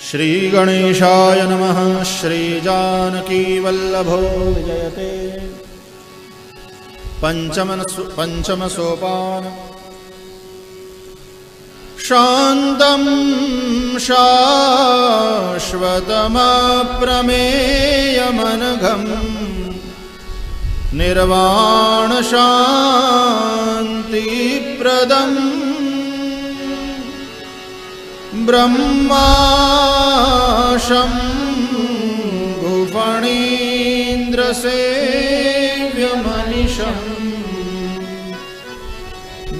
श्रीगणेशाय नमः। श्रीजानकीवल्लभो विजयते। पंचम सोपान। शान्तं शाश्वतमप्रमेयमनघं निर्वाणशान्तिप्रदं ब्रह्माशम्भुफणीन्द्रसेव्यमनिशम्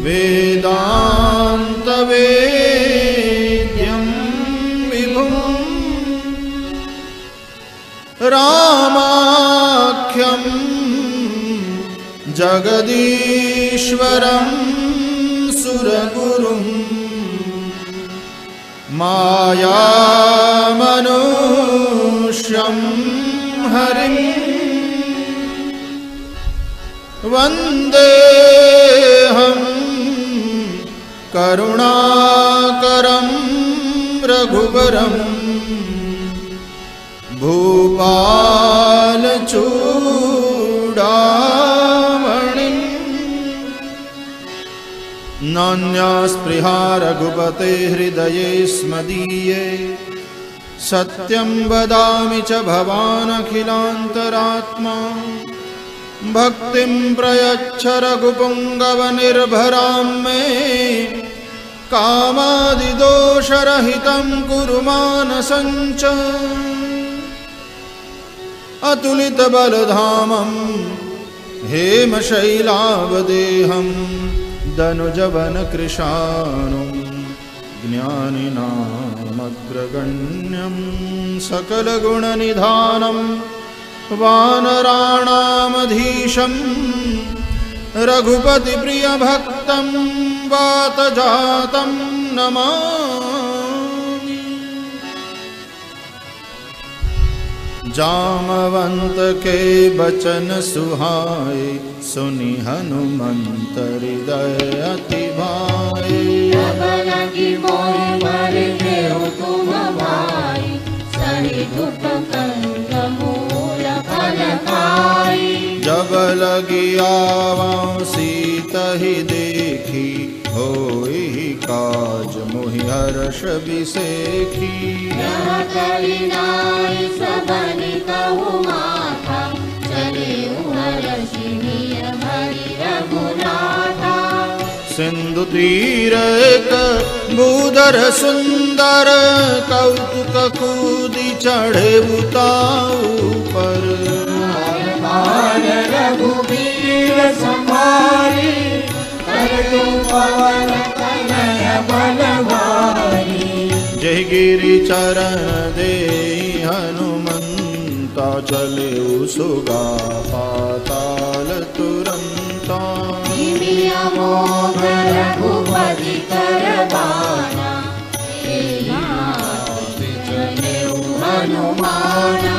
वेदान्तवेद्यं विभुं रामाख्यं जगदीश्वरं सुरगुरुं मायामनुष्यं हरिं वन्देऽहं करुणाकरं रघुवरं भूपालचूडामणिं नान्यास्पृहा रघुपते हृदये स्मदीये सत्यं वदामि च भवानखिलान्तरात्मा भक्तिं प्रयच्छ रघुपुङ्गवनिर्भरां मे कामादिदोषरहितं कुरु मानसञ्च अतुलितबलधामं हेमशैलावदेहं दनुजवनकृशानुं ज्ञानिनामग्रगण्यं सकलगुणनिधानं वानराणामधीशं रघुपतिप्रियभक्तं वातजातं नमामि। जामवंत के बचन सुहाए सुनि हनुमंत हृदय अति भाए। जब लगी आवां सीतहि देखी होई काज मोहि हर्ष बिसेखी। सिंधु तीर एक भूधर सुंदर कौतुक कूदी चढ़े उताऊ पर। रघुबीर संहारी करतु पवन कनय बलवारी। जय गिरि चरण दे हनुमंता चले सुगा पाताल तुरंता। रघुपति करबाना हनुमाना।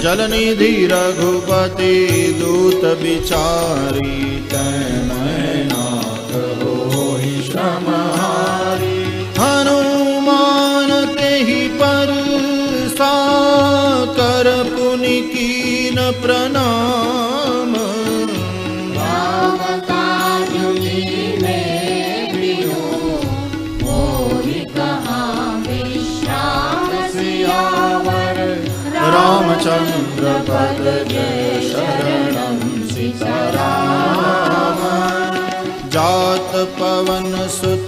जलनिधि रघुपति दूत बिचारी तैनाथ होहि श्रमहारी। हनुमान तेहि पर साकर पुनि कीन प्रणाम। रामचंद्र पद जय शरणं सीताराम। जात पवन सुत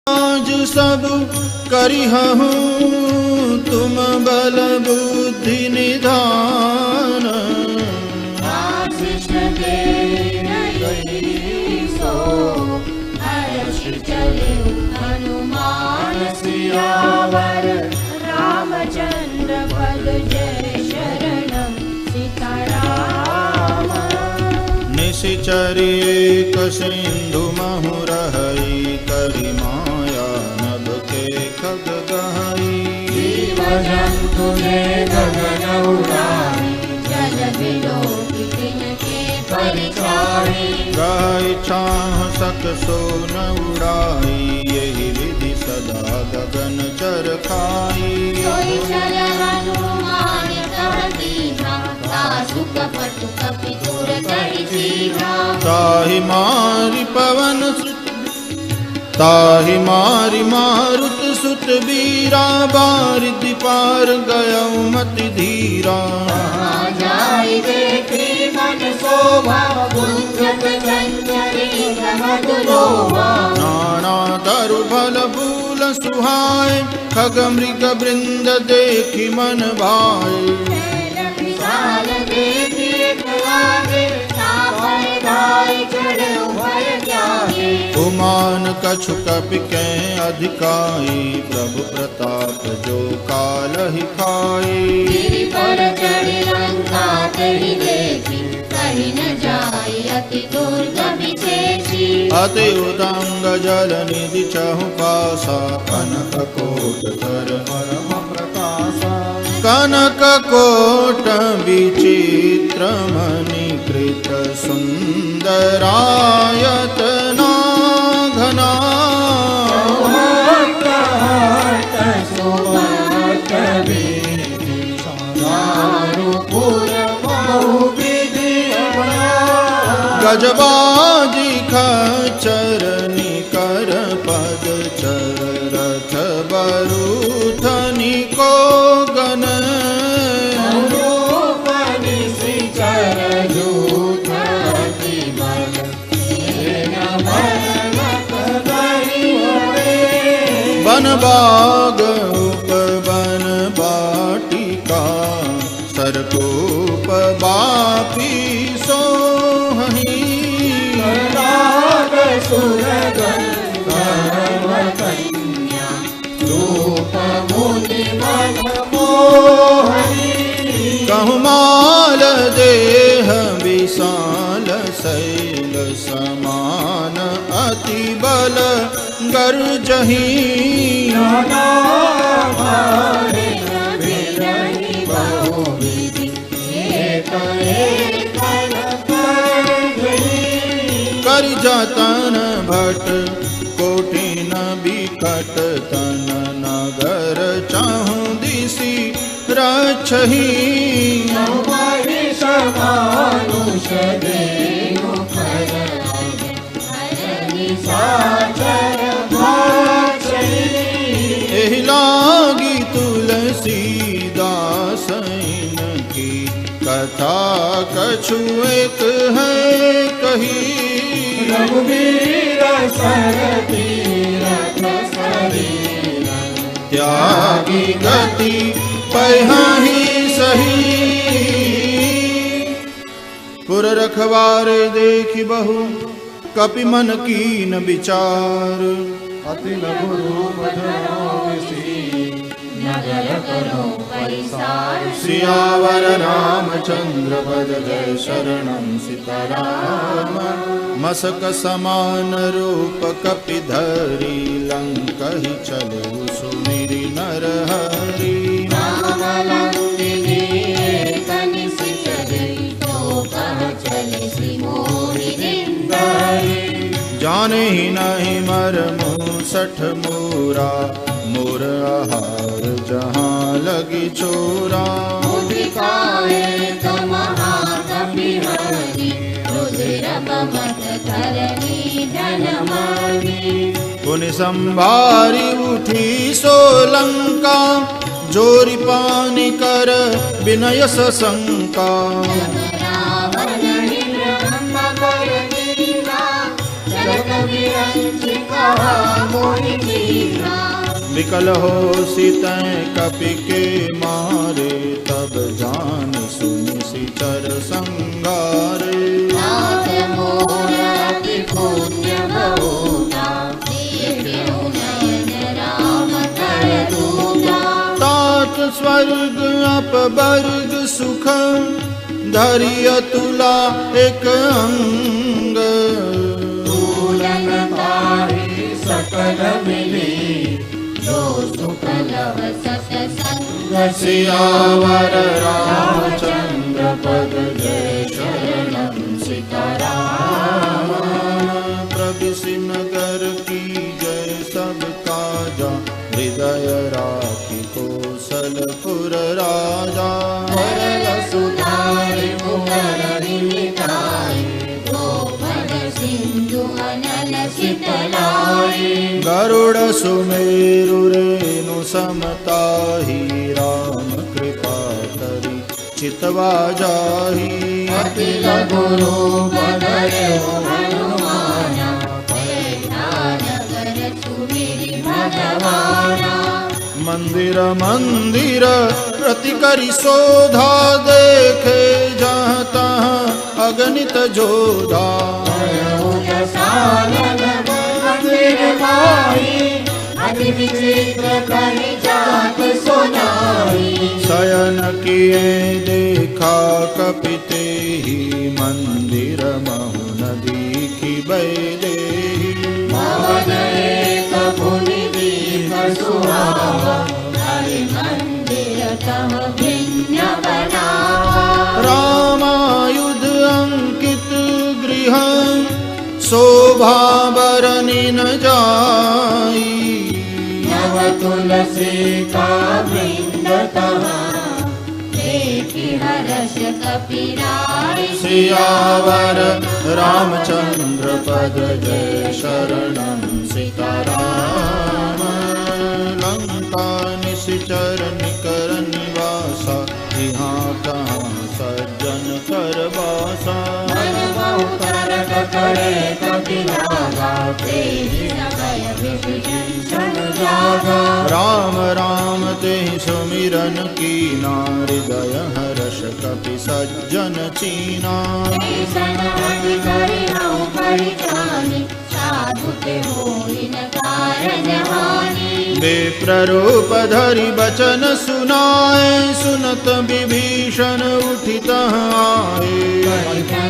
आज सब करिहूँ तुम बल बुद्धि निधान। आशीष दे रही सो हर्ष चले हनुमान सियावर रामचंद्र पद जय शरणम सीताराम। निशिचर एक सिंधु महु रहई करि माया नभ के खग गहई। जीव जंतु ने गगन उड़ाई जल बिलो तिनके परिचारी। गाय छाह सक सो न उड़ाई यही विधि सदा गगन चर खाई। सोई चल हनुमान तह दीना तासु कपट कपि दूर करि सीधा। ताहि मारि पवन सुत ताहि मारि मारुत सुत बीरा बारिधि पार गयउ मति धीरा। जाय देखी मन शोभा गुंजत चंचरी मधुलोभा। नाना तरु फल फूल सुहाय खग मृग वृंद देखि मन भाए। विशाल देखी लागे सापर गाय चढ़े उभय जागे। उमान कछु कपि के अधिकाई प्रभु प्रताप जो कालहि खाई। गिरि पर चढ़ी लंका तेहि देखी कहीं न जाई अति दुर्गम विशेषी। अति उदंग जल निधि चहु पासा कनक कोट कर परम प्रकाशा। कनक कोट विचित्र मणि कृत सुंदरायतना घना। गजबाजी खचर निकर पद चर रथ बरूथनि को गन। वन बाग उपवन बाटिका सरकूप बापी सोहहि। कहु माल देह विशाल शैल समान अति बल गर्जहि। करि जतन भट कोटिन बिकट तन नगर चाहु दिशि रक्षहि। एहि लागी तुलसीदास की कथा कछु एक है कही। रघुवीर सर तीरथ शरीर त्यागी गति पहिहि सही। पुर रखवारे देखि बहु कपि मन कीन विचार। अति लघु रूप धरो विसी नगर करो परिसार। सियावर रामचंद्र पद जय शरणम सीताराम। मसक समान रूप कपि धरि लंकहि चलु सुमिरि नरहरि। राम लंकिनी एक निशिचर तो कह चले सिमोहि दिनदरि। जाने ही नहीं मरमु सठ मोरा मोर आहार जहाँ लगी चोरा। मुदिकाए तो महाकपि हरि रुधिर बमत धरनी धनमणि। पुनि संभारी उठी सोलंका जोरी पानी कर विनय सशंका। रावण ब्रह्म कर दीना जगत रंज कहा मोहि दीना। विकल हो सीतैं कपि के मारे, तब जान सुनि सिचर संगारे। नाथ मोर अति पुण्य बहुता, देखेउ नयन राम कर दूता। तात स्वर्ग अपवर्ग सुख, धरि अतुला एक अंग। तूलन ताहि सकल मिली, जो सुख लव सतसंग। सियावर रामचंद्र पद जय शरणं सीताराम। प्रभु नगर की जय सब काजा, हृदय राखी कौशलपुर राजा। सरल सुधारि मुखरि मिटाई, गोपद सिंधु अनल शीतलाई। गरुड़ सुमेरु रेणु समताहि, राम कृपा करि चितवा जाहि। अति लघु रूप धरहु हनुमाना, पैठा नगर सुमिरि भगवाना। मंदिर मंदिर प्रति करि शोधा, देखे जहाँ तहाँ अगणित जोधा। मंदिर माही, अति विचित्र कहि जात सुनाई। शयन किए देखा कपितेहि, मंदिर महु नदी की बैदेहि। भवन एक भुनि दीप सुहावा, हरि मंदिर तह भिन्न बनावा। रामायुध अंकित गृह, शोभा बरनि न जाई। नव तुलसी का वृंद तहाँ, देखि हर्ष कपिराई। सियावर रामचंद्र पद जय शरणं सीताराम। लंका निश्चर निकर निवासा, यहाँ कहाँ सज्जन कर बासा। मन बहु तरक करे कपि लागा, तेहि न भय विभीषण जागा। राम राम तेहि सुमिरन कीना, हृदय हर्ष कपि सज्जन चीना। ऐसन अति करिहउ परित्राणि, साधु के होई न कारज हानि। विप्ररूप धरि बचन सुनाए, सुनत विभीषण उठित आए।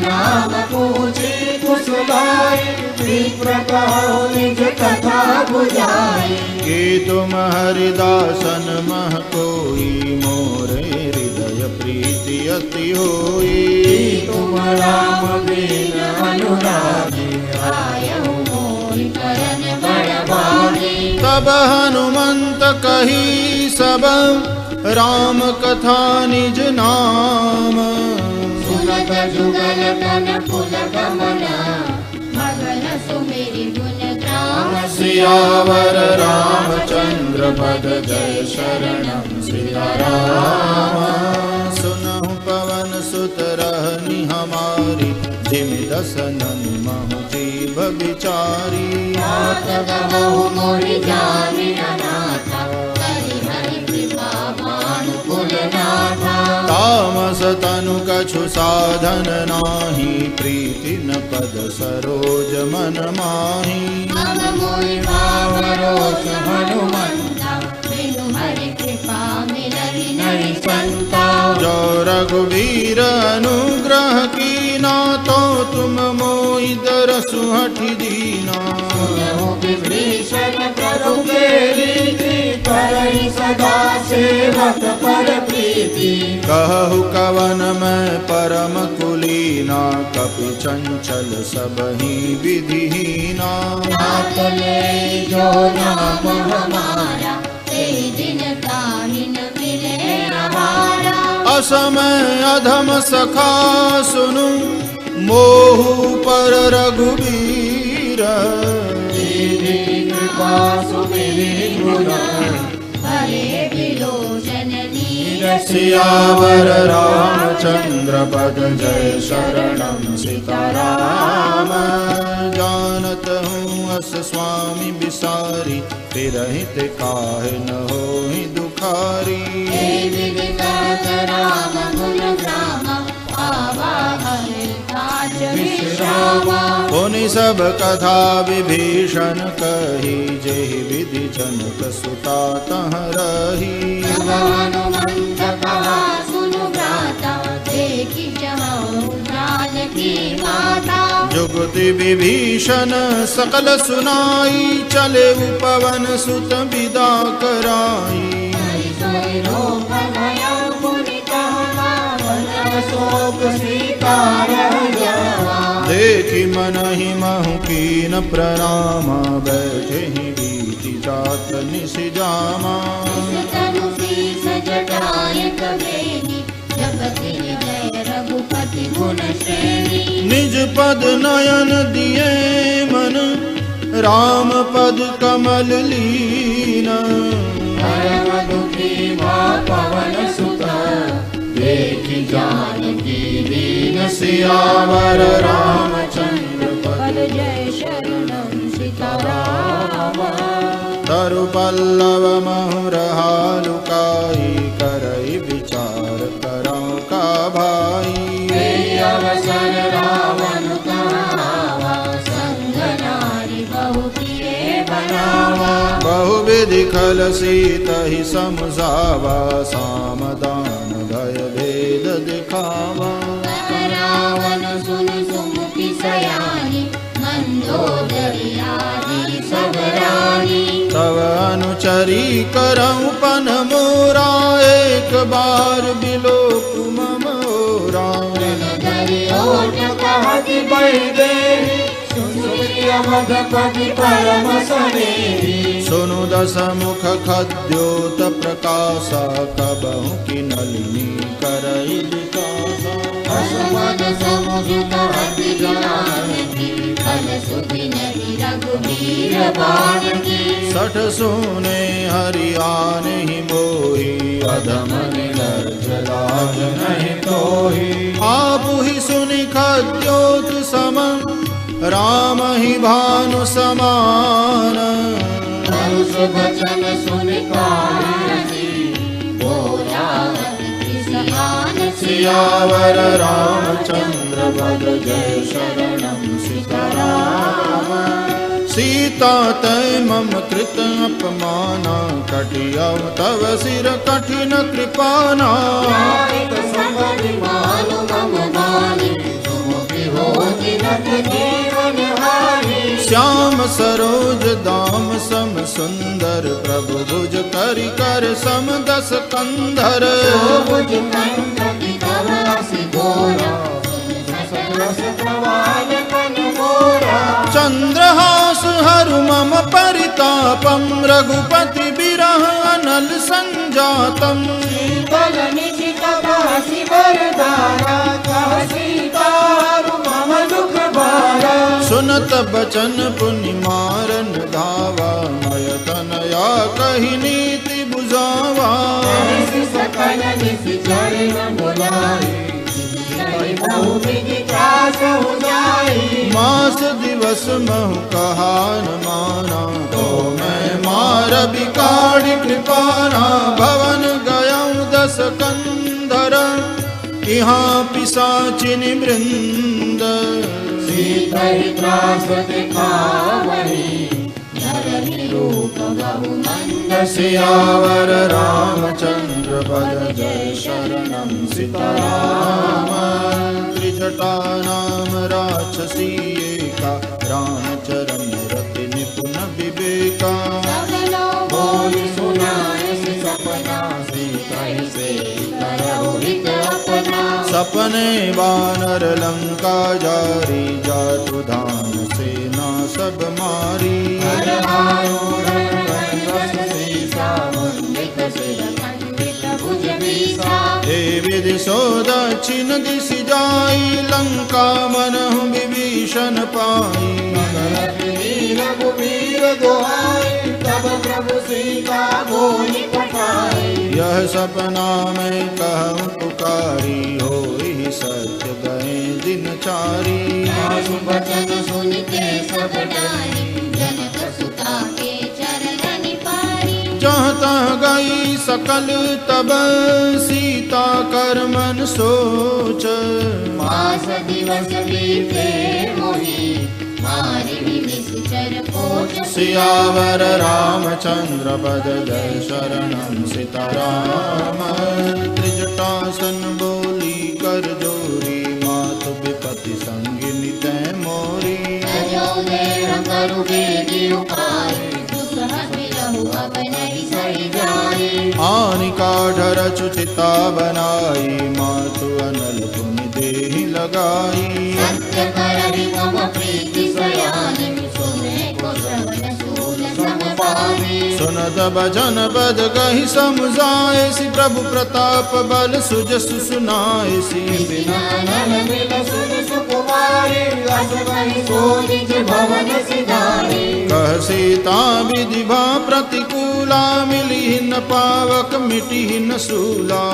नाम पूछी कुशलाई, विप्र कहो निज कथा बुझाई। कि तुम हरिदासन मह कोई, मोरे हृदय प्रीति अति होई। तुम राम बिन अनुरागी, आयहु मोहि करन बड़ भागी। तब हनुमंत कही सब, राम कथा निज नाम। सुनत जुगल तन पुल गमना, मगन सुमिरि गुण ग्राम। सियावर रामचंद्र पद जय शरणं सीताराम। सुनहु पवन सुत रहनि हमारी, जिमि दसनन महु जीव बिचारी। नाथ गवहु मोहि जानि अनाथा, करि हरि कृपा भानुकुल नाथा। तामस तनु कछु साधन नाही, प्रीति न पद सरोज मन माही। अब मोहि भाव रोष हनुमंता, बिनु हरि कृपा मिलहि नहि संता। जो रघुवीर अनुग्रह कीना, तो तुम मोहि दरसु हठि दीना। सुनहु विभीषण प्रभु के रीति, करहि सदा सेवक पर प्रीति। कहु कवन मैं परम कुलीना, कपि चंचल सबहि विधिहीना। नाथ ले जो नाम हमारा, तेहि दिन ताहि न मिले आहारा। असमय अधम सखा सुनु, मोहु पर रघुवीर। कृपा सुमिरि गुण, हरे विलोचन नीर। सियावर रामचंद्र पद जय शरणं सीताराम। जानत हूँ हस स्वामी बिसारी, फिरहित काहे न होहि दुखारी। हे विधि कहत राम गुण ग्रामा, पावा हरि काज विश्रामा। पुनि सब कथा विभीषण कही, जेहि विधि जनक सुता तह रही। तब हनुमंत कहा सुनु भ्राता, देखि जहु जानकी माता। जुगति विभीषण सकल सुनाई, चले पवन सुत विदा कराई। सोई रोग भया मुनि कहवा, वरन शोक सीता रह जावा। देखि मनहि महु कीन प्रणामा, बैठे ही बीति जात निसि जामा। तनु शीस जटाय कबेनी, जपति हृदय रघुपति गुण श्रेणी। निज पद नयन दिए मन, राम पद कमल लीन। परम दुखी भा पवन सुत, देखि जानकी दीन। सियावर रामचंद्र पद जय शरणं सीताराम। तरु पल्लव महुरहा लुकाई, करई विचार करौ का भाई। हे अवसर रावण कहावा, संग नारी बहु प्रिय बनावा। बहुविधि खल सीतहि समझावा, सामदान भय भेद दिखावा। रावण सुन सुमुखी सयानी, मंदोदरी आदि सब रानी। तव अनुचरी करऊं पन मोरा, एक बार बिलोक मम ओरा। धरि ओट कहति बैदेही, सुनिय मधुपति परम सनेही। सुनु दस मुख खद्योत प्रकाशा, कबहु की नलिनी करई विकासा। असमन समुझ कहति जानकी, फल सुधि नहीं रघुबीर बानकी। सठ सुने हरियान ही मोही, अधम निर्लज्ज लाज नहीं तोही। आप ही सुनि खद्योत सम, राम ही भानु समान। परुष वचन सुनि कानसी, बोला हरि कृष्ण सियावर रामचंद्र पद जय शरणं सीताराम। सीता तै मम कृत अपमाना, कटियौ तव सिर कठिन कृपाना। मानु मम बाली, सुमुखी होति रत जीवन हारी। श्याम सरोज दाम सम सुंदर, प्रभु भुज करि कर सम दस कंधर। भुज कंठ तव असि गोरा, रस प्रवाल कन मोरा। चंद्रहास हरु मम परितापम, रघुपति बिरह अनल संजातम। शीतल निशित कहसि वरदारा, कह सीता हरु मम दुख भारा। सुनत बचन पुनि मारन धावा, मय तनया कहि नीति बुझावा। ऐसि सकल निश्चर न बुलाई, बहु विधि त्रास हो जाई। मास दिवस महु कहा न माना, तो मैं मार बिकाड़ी कृपाना। भवन गयऊँ दस कंधर, यहाँ पिशाचिनि वृंद। सीतहि त्रास दिखावही, धरनी रूप बहु मंद। सियावर रामचंद्र पद जय शरणं सीताराम। त्रिजटा नाम राक्षसी एका, रामचरण रति निपुण विवेका। सगलो बोल सुनाए सपना, सीतहि से करहु हित अपना। सपने वानर लंका जारी, जाटु धाम सेना सब मारी। हर आरूढ़ बस सीसा, मुंडित सिर खंडित भुज बीसा। हे विधि सो दक्षिण दिशि जाई, लंका मनहु विभीषण पाई। रघुबीर दुहाई, तब प्रभु सीता बोली पठाई। यह सपना में कहूँ पुकारी, होई सत्य गए दिन चारी। आसु बचन सुन के सब डारी, जन जहाँ तहाँ गई सकल तब सीता कर मन सोच। मास दिवस बीते मोहि मारि निश्चर पोच। सियावर रामचंद्र पद जय शरणम सीताराम। त्रिजटासन बोली कर जोरी मातु विपति संगिनी तै मोरी। जो देह करु बेगी उपाय दुसह बिरहु अब नहीं सही जाए। आनि काढ़र चुचिता बनाई मातु अनल पुनि देहि लगाई। सत्य करहि मम प्रीति सयानि सुने को श्रवण सूल समपानी। सुनत भजन पद गहि समझाए सि प्रभु प्रताप बल सुजस सुनाए सी। बिना नल मिल सुन सुकुमारी अस कहि सो निज भवन सिधारी। कह सीता विधि भा प्रतिकूला मिली न पावक मिटी न सूला।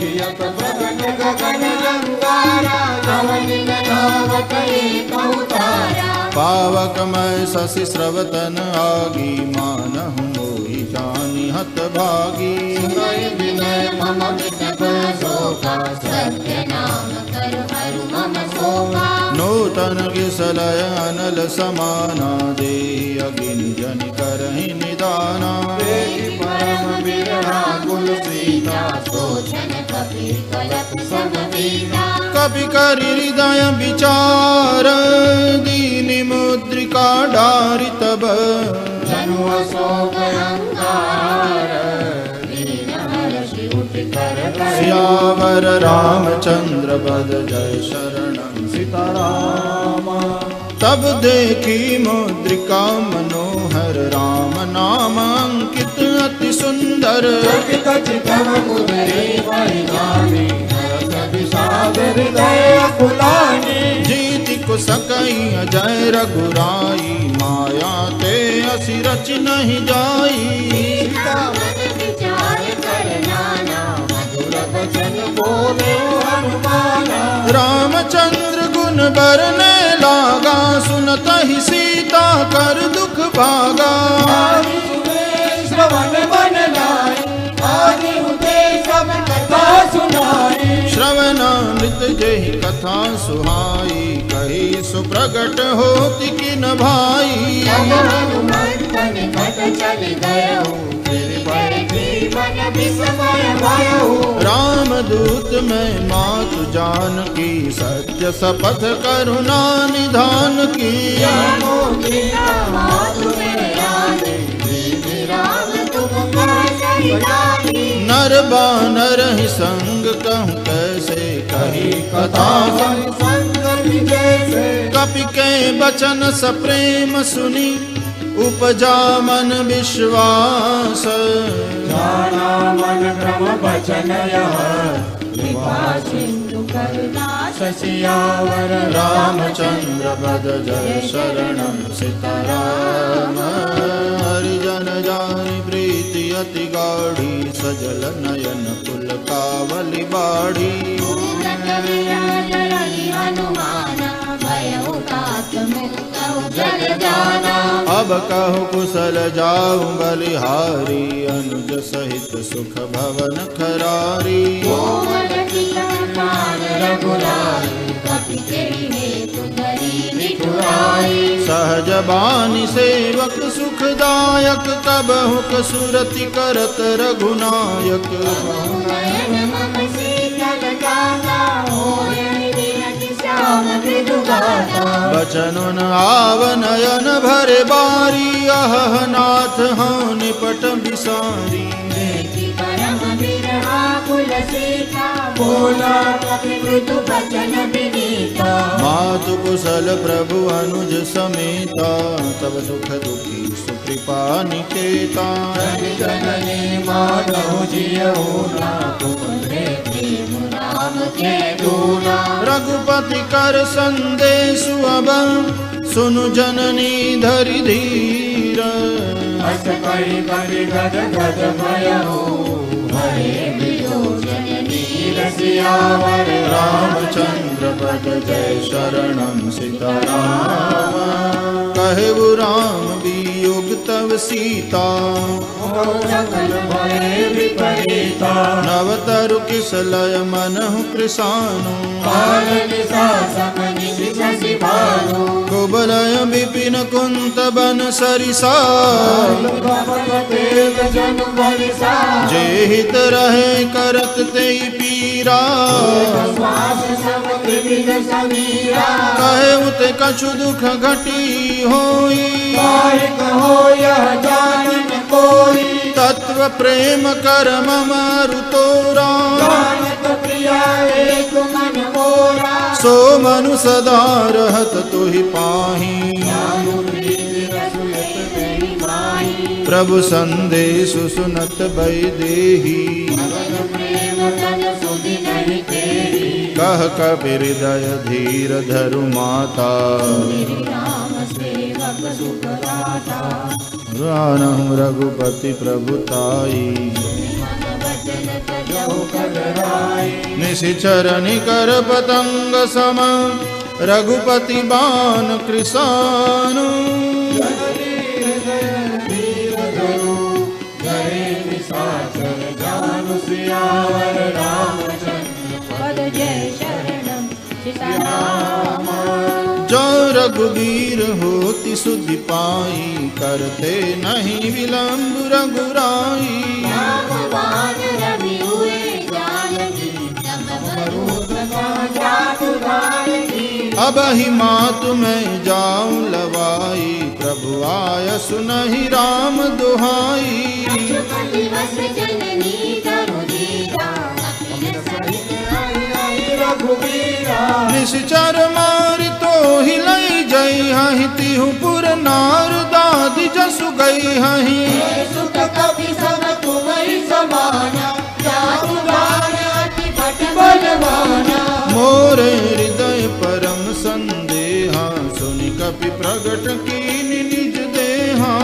यत भगन गगन रंगारा कवन नावक एक अवतारा। पावक मैं शशि स्रवतन आगी मानहु मोहि जानि हत भागी। सुनय विनय मम वितप शोका सत्य नाम कर हरु मम शोका। नूतन किसलय अनल समाना देहि अगिनि जनि करहि निदाना। परम बिरहा कुल सीता सोचन कपि कलप सब बीता। कपि करि हृदय विचार दीनि मुद्रिका डारि तब। जनु अशोक अंगार दीन हर्षि उठि कर कर। सियावर रामचंद्र पद जय शरणम सीताराम। तब देखी मुद्रिका मनोहर राम नाम अंकित अति सुंदर। जीति को सकई अजय रघुराई माया ते असि रच नहीं जाई। सीता मन विचार कर नाना मधुर वचन बोले हनुमाना। रामचंद्र गुण बरने लागा सुनत ही सीता कर दुख भागा। श्रवण बन लाई आदि हुते सब कथा सुनाई। श्रवणामृत जहि कथा सुहाई कही सुप्रगट होति किन भाई। तब हनुमंत निकट चल गयो फिर पर जीवन विस्मय भयो। रामदूत में मातु जानकी सत्य शपथ करुणा निधान की। जानो पिता मातु मेरे आने दीदी राम तुम कह सही जानी। नर बानर ही संग कहूँ कैसे कही कथा संगति जैसे। कपि के बचन सप्रेम सुनी उपजा मन विश्वास। जाना मन क्रम वचन यह कृपा सिंधु करुणा। सियावर रामचंद्र पद जय शरणम सीताराम। हरिजन जानि प्रीति अति गाढ़ी सजल नयन कुल कावली बाढ़ी। हनुमाना भयो तात मुक्तौ जल जाना। अब कहु कुशल जाऊं बलिहारी अनुज सहित सुख भवन खरारी। कोमल टिका कान रघुराई कपि तेहि हेतु धरी निठुराई। सहज बानी सेवक सुखदायक कबहु कसुरति करत रघुनायक। नयन मम शीतल गाता होय विरति श्याम मृदु गाता। बचनुन आव नयन भरे बारी अह नाथ हाँ निपट बिसारी। देखि परम बिरहा कुल सीता बोला कपि मृदु बचन विनीता। मातु कुशल प्रभु अनुज समेता तब दुख दुखी सुकृपा निकेता। जननी माधव जियऊ ना पुण्य प्रेम राम के दूना। रघुपति कर संदेश अब सुनु जननी धरि धीर। अस करि करि गद गद भयो हरे विलोचन नीर। सियावर रामचंद्र पद जय शरणम सीताराम। कहु राम बी युग तव सीता। सकल भय विपरीता नवतरु किसलय मनहु कृशानु। कुबलय विपिन कुंत बन सरिसा। जे हित रहे करत तेई पीरा। कहे उत कछु दुख घटी होई। तत्व प्रेम कर ममरु तोरा। सो मनु सदा रहत तुहि पाही। प्रभु संदेशु सुनत वैदेही। कह कबीर हृदय धीर धरु माता। रानहु रघुपति प्रभुताई। निशिचर निकर पतंग सम रघुपति बाण कृशानु। जो रघुवीर होति सुधि पाई। करते नहीं विलंब रघुराई। अब ही मातु मैं जाऊं लवाई। प्रभु आय सुनहि राम दुहाई। निश्चर मारि तो हिलई जई हहि। तिहु पुर नार दादि जसु गई हहि। मोरे हृदय परम संदेहा। सुनि कपि प्रगट कीन निज देहा।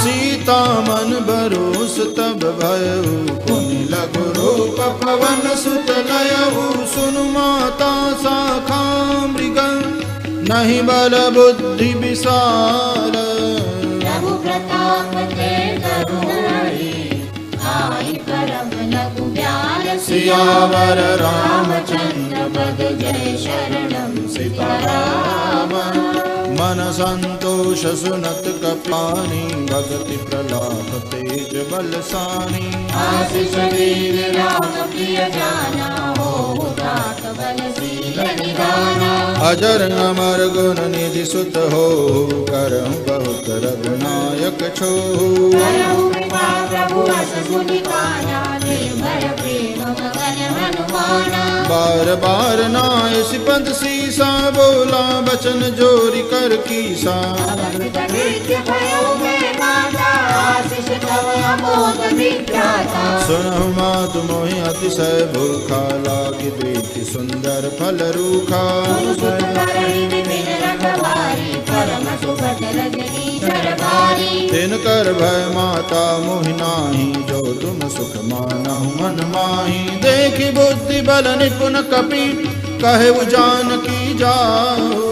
सीता मन बरोस तब भयउ। पुनि लघु रूप पवन सुत लयउ। सुनु माता शाखा मृग नहीं बल बुद्धि विशाल। प्रभु प्रताप ते करुणाई। आई परम लघु ब्याल। सियावर रामचंद्र पद जय शरणम सीताराम। मन संतोष सुनत कपानी। भगति प्रलाप तेज बलसानी। आशीष वीर राम प्रिय जाना। हो तात बलशील निदाना। अजर अमर गुण निधि सुत हो। करहु बहुत रघुनायक छो। प्रभु अस सुनि काना। निर्भय प्रेम मगन हनुमाना। बार बार नाय सिपंद सीसा। बोला बचन जोरी कर कीसा। सुनहु मातु मोहि अतिशय भूखा। लागी देखि सुंदर फल रूखा। तिन कर भय माता मोहि नाही। जो तुम सुख मानहु मन माही। देखि बुद्धि बल निपुण कपि। कहे जानकी जाओ।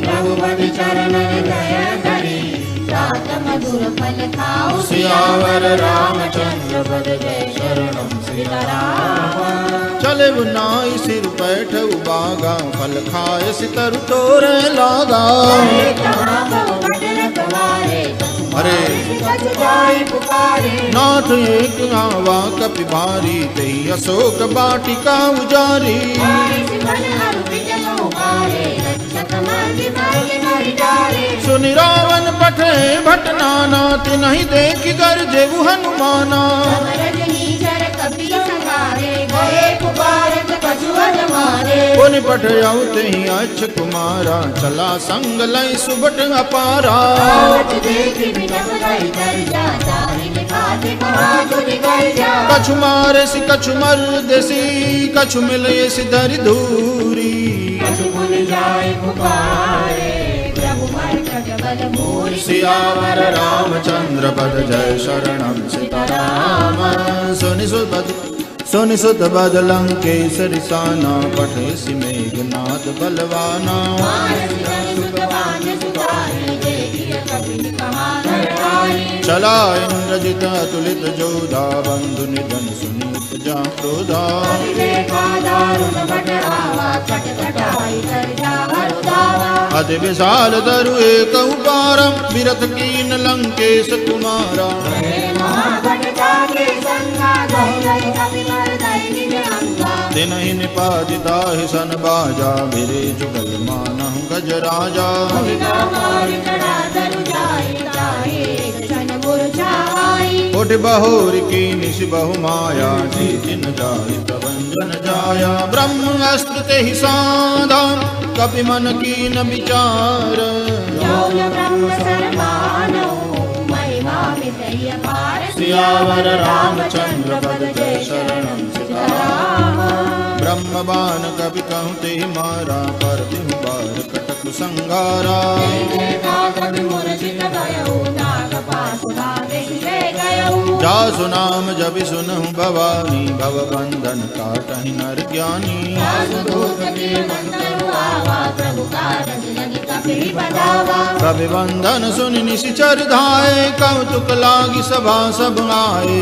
रघुपति चरण हृदय धरि। तात मधुर फल खाओ। सियावर रामचंद्र पद जय शरणम सीताराम। चले नाई सिर पैठ बागा। फल खाए सितर तोरे लागा। अरे नाथ एक आवा कपि भारी। तेई अशोक बाटिका उजारी। सुनि रावण पठे भट नाना। तिनहि देखि गरजे हनुमाना। पुनि पठयउ तेहि अच्छ कुमारा। चला संग लय सुबट अपारा। कछु मारे सि कछु मर देसी। कछु मिले सि धरि धूरी। सियावर रामचंद्र पद जय शरणम सीताराम। सुनि सुबद सुनि सुत बदलं केसरि साना, पठेसि मेघनाद बलवाना। चला इंद्रजित अतुलित जोधा, बंधु निधन सुनीत जा क्रोधा। अति विशाल तरु एकौ पारम, विरथ कीन लंकेश कुमारा। तिनहि निपातिता हि सन बाजा, मेरे जुगल मानहु गज राजा। उठ बहोर की निश बहु माया, जी जिन जाहि प्रभंजन जाया। ब्रह्म अस्त्र ते ही साधा, कपि मन कीन विचार। सियावर रामचंद्र पद जय शरणम सीताराम। ब्रह्म बाण कपि कहूँ ते मारा, पर तिहु बार कटक संगारा। जासु नाम जपि सुनहु भवानी, भव बंधन काटहि नर ज्ञानी। कपि बंधन सुनि निशिचर धाये, कौतुक लागी सभा सब आए।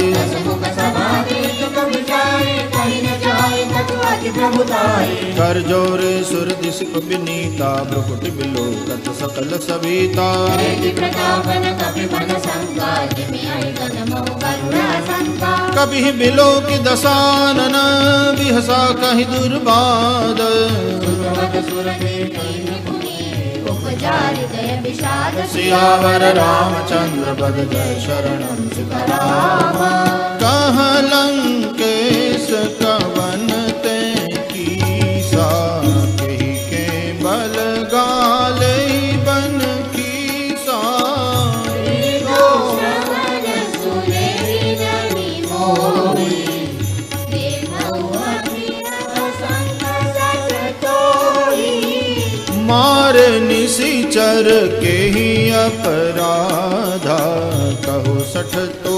कर जोरे सुर दिशक विनीता, भ्रुकुटि बिलोकत सकल सविता। कभी बिलोकि दसानन, बिहसा कहि दुर्बाद। सियावर रामचंद्र पद जय शरणम सीताराम। कहाँ लंकेश कवन ते कीसा, कही के बल गाले बन कीसा। मारे निशिचर के ही अपराधा, कहो सठ तो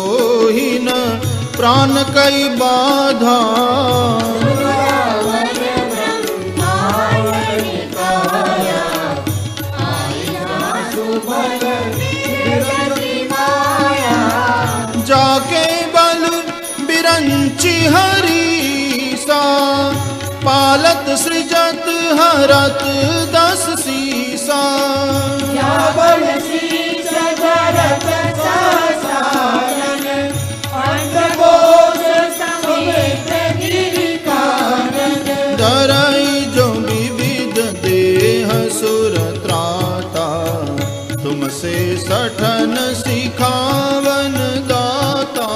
ही न प्राण कई बाधा। जाके बल बिरंची हरीसा, पालत सृजत हरत दस सीसा। धरई जो विविध देह सुर त्राता, तुमसे सठन सिखावन दाता।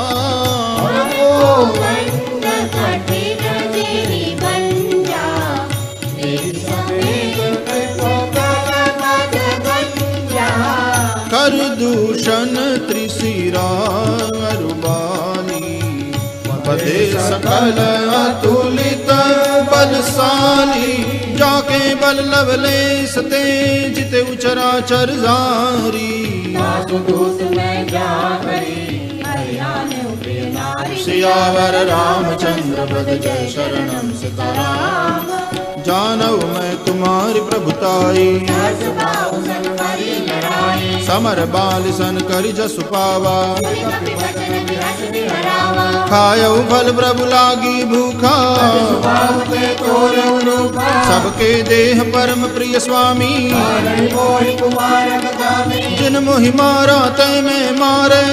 कर दूषण त्रिशिरा अरुबाली, पदे सकल अतुलित बलशाली। जाके बल लवलेश तेज ते उचराचर जारी। सियावर रामचंद्र पद जय शरणम सीताराम। जानऊ मैं तुम्हारी प्रभुताई, समर बाल सन करि जसु पावा। खायऊ फल प्रभु लागी भूखा, सबके देह परम प्रिय स्वामी। जिन मोहि मारा तय में मारे,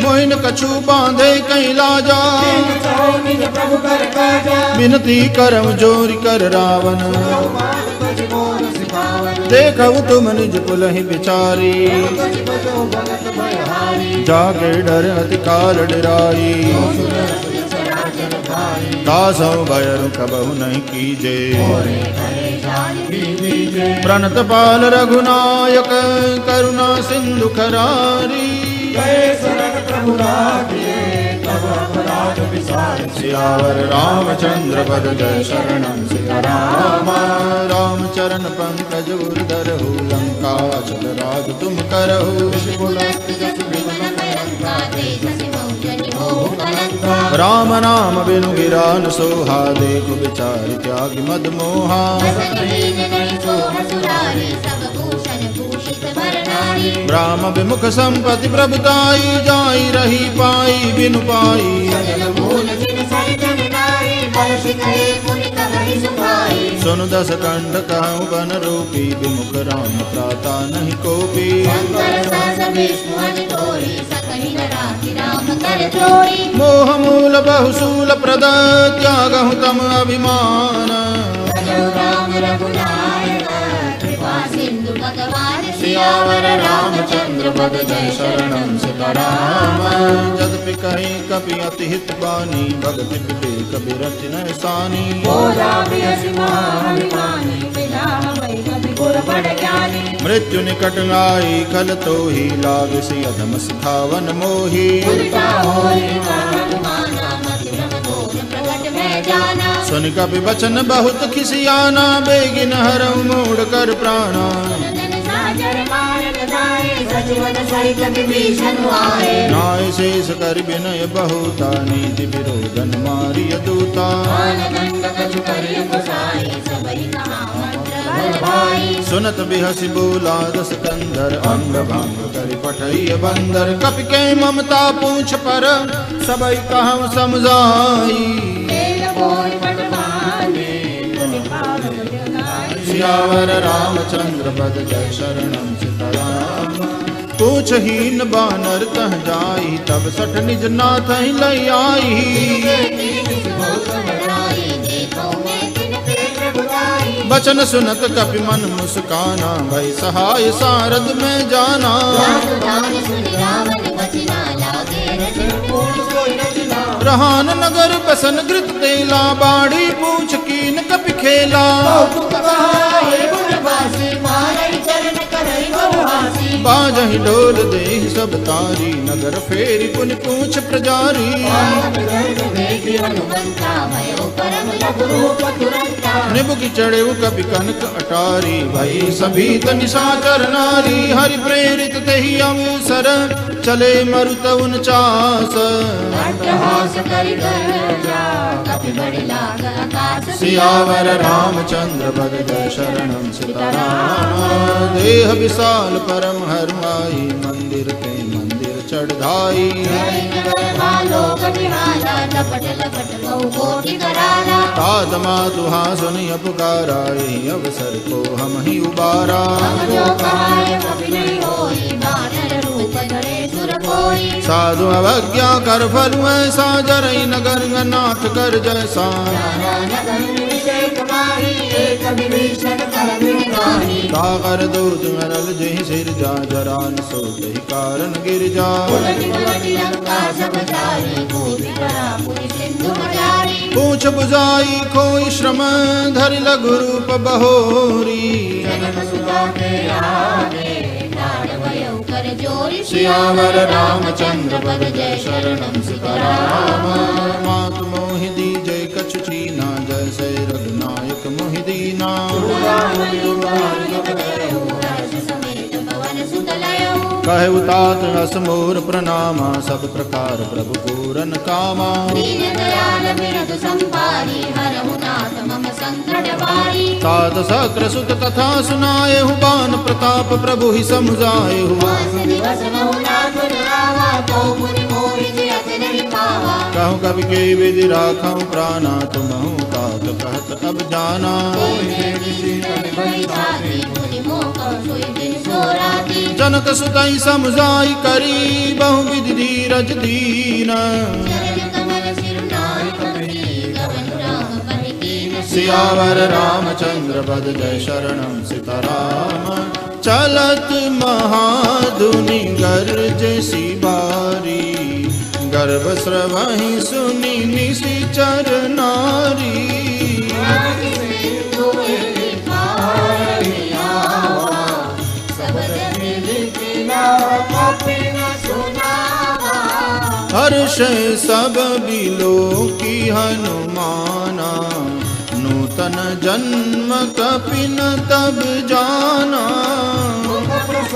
मोहिन कछु बांधे कहीं लाजा। विनती करम जोरी कर रावण, देखऊ तुम निज पुलहि बिचारी। जाके डर अति काल डराई, दासौ भयरु कबहु नहीं कीजे। प्रणत पाल रघुनायक, करुणा सिंधु खरारी। सियावर रामचंद्र पद जय शरणम सीताराम। रामचरण पंकज उर्धरहु, लंका चल राज तुम करहु। लंका राम नाम बिनु गिरा न सोहा देखो विचार त्यागी मद मोहा ब्राह्म विमुख संपत्ति प्रभुताई जाई रही पाई बिनु पाई सुन दस कंठ कहूँ बन रूपी विमुख राम प्राता नहीं कोपी मोह मूल बहुशूल प्रद त्यागहु तम अभिमान सियावर रामचंद्र पद जय शरणम सीताराम जदपि कहीं कपि अति हित बानी भगति विवेक बिरति न सानी मृत्यु निकट आई खल तो ही लाग सी अधम सिखावन मोही सुन कपि वचन बहुत खिसियाना बेगिन हरऊ मोड़ कर प्राणा नाय शेष कर विनय बहुता नीति विरोधन मारिय दूता सुनत बिहसी बोला दस कंधर अंग भंग कर पठैय बंदर कपि के ममता पूछ पर सबई कहूँ समझाई सियावर रामचंद्र पद जय शरणम सीताराम पूछ हीन बानर तह जाई तब सठ निज नाथ लई आई बचन सुनत कपि मन मुस्काना भई सहाय सारद में जाना रहान नगर बसन घृत तेला बाड़ी पूछ कीन कपि खेला बाजहि डोल देहि सब तारी नगर फेरी पुनि पूछ प्रजारी निबुकी चढ़े कपि कनक अटारी भई सभी निशाचर नारी हरि प्रेरित तेहि अवसर चले मरुत 49 सियावर रामचंद्र पद जय शरणम सीताराम देह विशाल परम हरमाई मंदिर के मंदिर चढ़ाई तात मातुहा सुनिय पुकारा अवसर को हम ही उबारा साधु अवज्ञा कर फल ऐसा जरई नगर नाथ कर जैसा सागर दूत मरल जही सिर जा जरान सो जही कारण गिर जा पूछ बुझाई कोई श्रम धरि लघु रूप बहोरी सियावर रामचंद्र पद जय शरणम सीताराम मातु मोहि दीजै कछु चीना जैसे रघुनायक मोहि दीना कहे उतात रस मोर प्रणामा सब प्रकार प्रभु पूरन कामा तात सक्र सुत कथा सुनाए बान प्रताप प्रभु ही समुझाए कहूँ कवि के विधि राखूं प्राणा तुमहु तात कहत अब जाना जनक सुतई समझाई करी बहु विधि धीरज दीन सियावर रामचंद्र पद जय शरणम सीताराम चलत महाधुनि गर्ज सी बारी गर्भ स्रवहि सुनि निशिचर नारी हर्ष सब बिलो की हनुमाना नूतन जन्म कपिन तब जाना हर्ष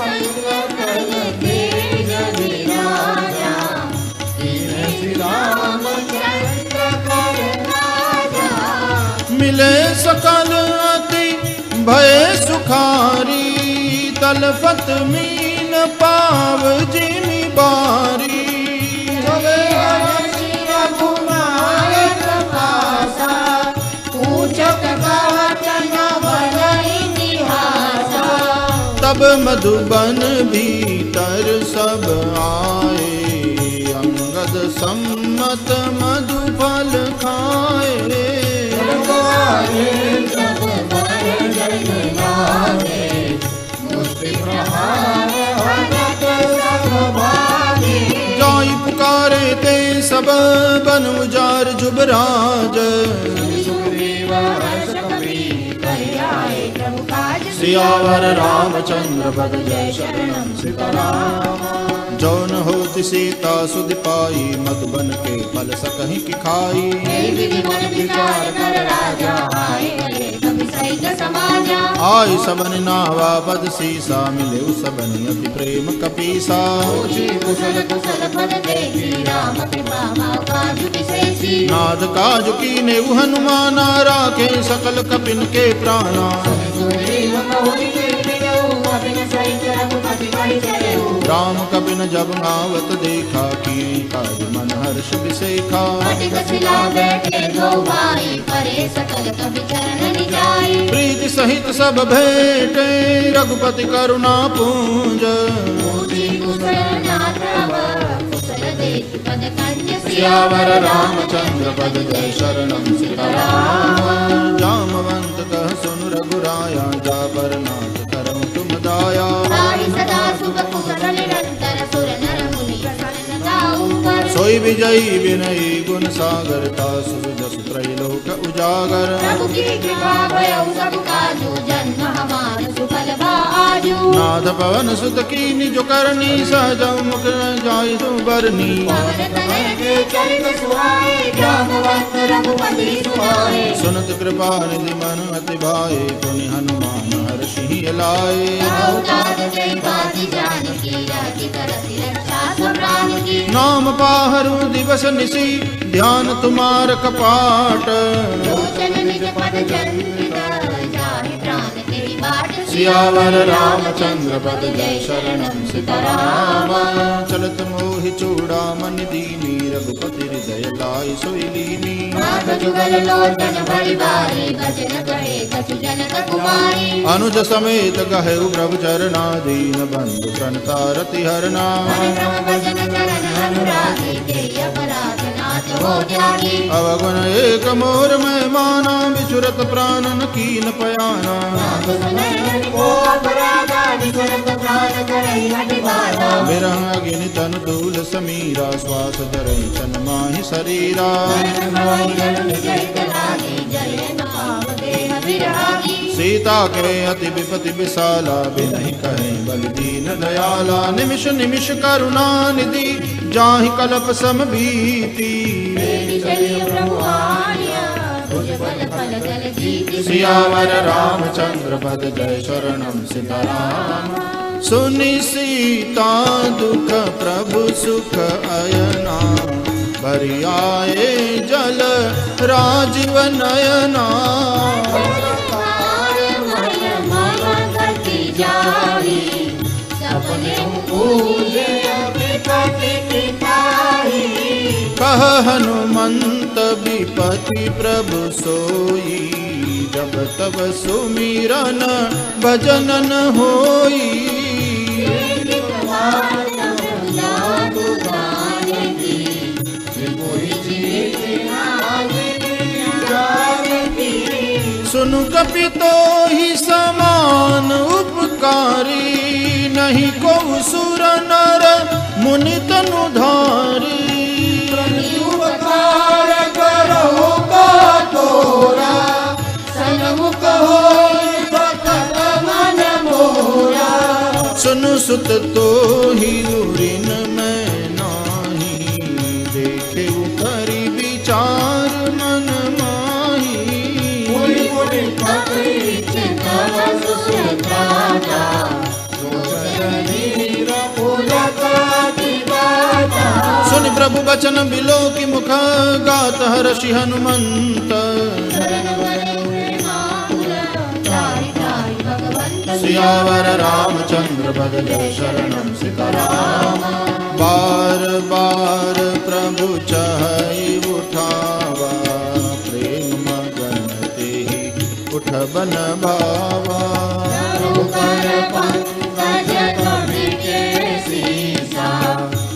भय सुखारी तलपत मीन पाव जिमी बारी तब मधुबन भीतर सब आए अंगद सम्मत मधुफल खाए जाई पुकारे ते सब बन उजार जुबराज सियावर रामचंद्र पद जय शरणम सीताराम। जौन होति सीता सुध पाई मधुबन के फल सकहि की खाई आई सबन नावा पद सीसा मिले सबन अति प्रेम कपीसा नाद काज कीने हनुमाना राखे सकल कपिन के प्राणा राम कपिन जब आवत देखा कि काज मन हर्ष विसेखा प्रीति सहित सब भेटे रघुपति करुणा पूंज सियावर रामचंद्र पद जय शरणम सीताराम। जामवंत कह सुन रघुराया जा पर नाथ करम तुम दाया सोई विजयी विनयी गुण सागर तासु जस त्रैलोक उजागर नाथ पवन सुत कीनी जो करनी सहज मुख जाय जो बरनी सुनत कृपा निधि मन अति भाए पुनि हनुमान हर्षि लाए नाम पाहरु दिवस निसी ध्यान तुम्हार कपाट सियावर रामचंद्र पद जय शरणम सीताराम। चलत मोहि चूड़ामणि दीनी रघुपति हृदय लाई सोई लीनी अनुज समेत गहु प्रभु चरणा दीन बंधु प्रणता रति हरना अवगुण एक मोर में माना विचुरत प्राणन कीन पयाना विरह अग्नि तन दूल समीरा श्वास धरई चन माहि शरीरा सीता के अति विपति विशाला बिनहि कहे बल दीन दयाला निमिष निमिष करुणा निधि जाहि कल्प सम भीति सियावर रामचंद्र पद जय शरणम सीताराम। सुनि सीता दुख प्रभु सुख अयना भरि आए जल राजीव नयना कह हनुमंत विपति प्रभु सोई जब तब सुमिरन भजनन होई सुनु कपि तो ही समान उपकारी नहीं को सुर नर मुनि तनु धारी उपकार करो का तोरा सन्मुख होई भक्त मन मोरा सुनु सुत तो ही उरिन में नाही देखे करी विचार मन माही सुन प्रभु बचन बिलो की मुख गात हर्षि हनुमंत सियावर रामचंद्र पद जय शरणम सीताराम। बार बार प्रभु चाहि उठावा, प्रेम मगन तेहि उठ बन भावा। रघुबर पंकज ध्वनि के सीसा,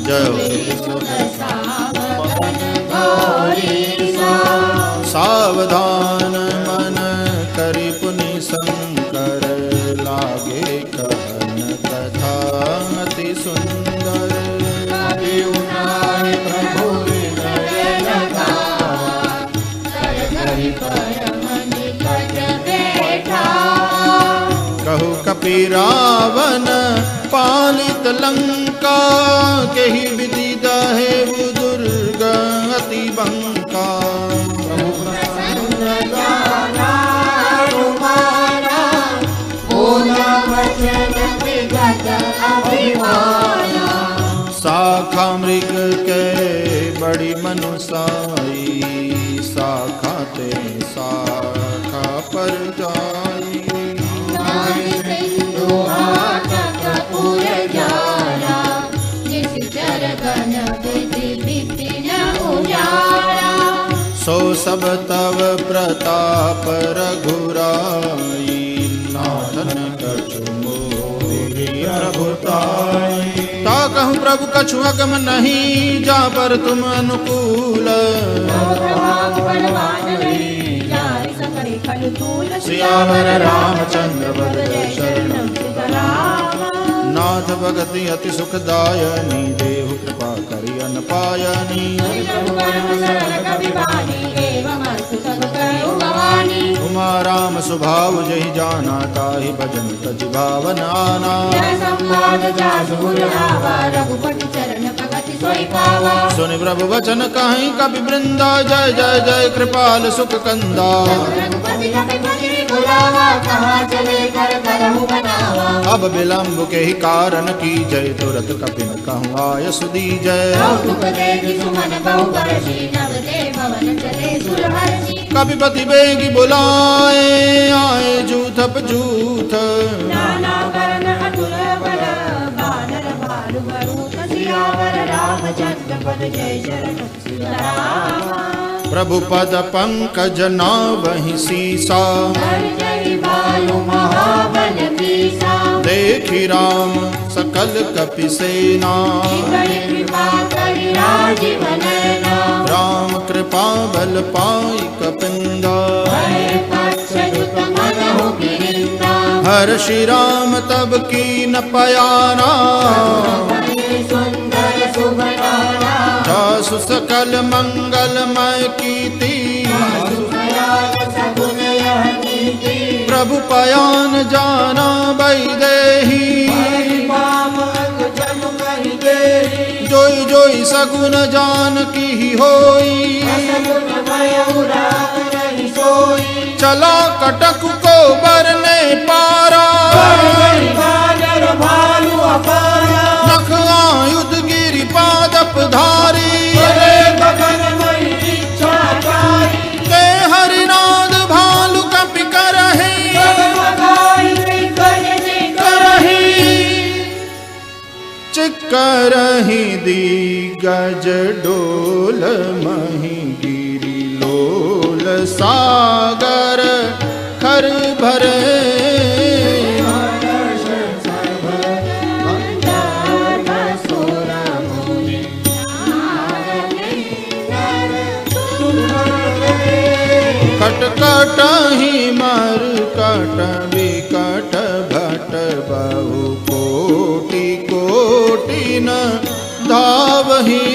जय सुख सावधान गौरीसा। सावधान मन करि पुनि शंकर, लागे कहन कथा अति सुंदर। कभी उनाए प्रभु हृदय लगावा, कर धरि परम निकट बैठा। कहु कपि रावण पालित लंका, केहि विधि दहेउ दुर्ग अति बंका। प्रसन्न जाना तुम्हारा, बोला वचन विगत अभिमाना। शाखा मृग के बड़ी मनुसाई, शाखा ते शाखा पर जाई। नारी सिंधु हाटक पुर जारा, जिस चरगन विधि विपिन उजारा। सो सब तव प्रताप रघुराई, नाथन कछु मोहि प्रभुताई। ता कहूँ प्रभु कछु अगम नहीं, जा पर तुम अनुकूल। सियावर रामचंद्र पद जय शरणम सीताराम। नाथ भगति अति सुखदायनी, देहु कृपा करि अन पायनी। उमा राम स्वभाव जहि जाना, ताहि भजन तज भावन आना। सुनि प्रभु वचन कहीं कपि वृंदा, जय जय जय कृपाल सुख कंदा। अब विलंब के ही कारण की जय, तुरत कपिन कहूँ आय सुधी जय। कपिपति बेगी बुलाए, आए जूथप जूथ। प्रभु पद पंकज नावहि सीसा, देखि राम सकल कपि सेना। राम कृपा बल पाई कपिंदा, हर श्री राम तब कीन पयाना। जासु सकल मंगलमय कीर्ति, प्रभु पयान जाना बैदेही। जोई जोई सगुन जान की होई, चला कटक को बरने पारा। नख आयुध गिरि पादप धारी, ते हरिनाद भालु कपि करहि। चिक्करहि दिग्गज डोल, महि गिरि लोल सागर खर भरे। कट कटहि मर कट विकट भट, बहु कोटि कोटि न धावहि।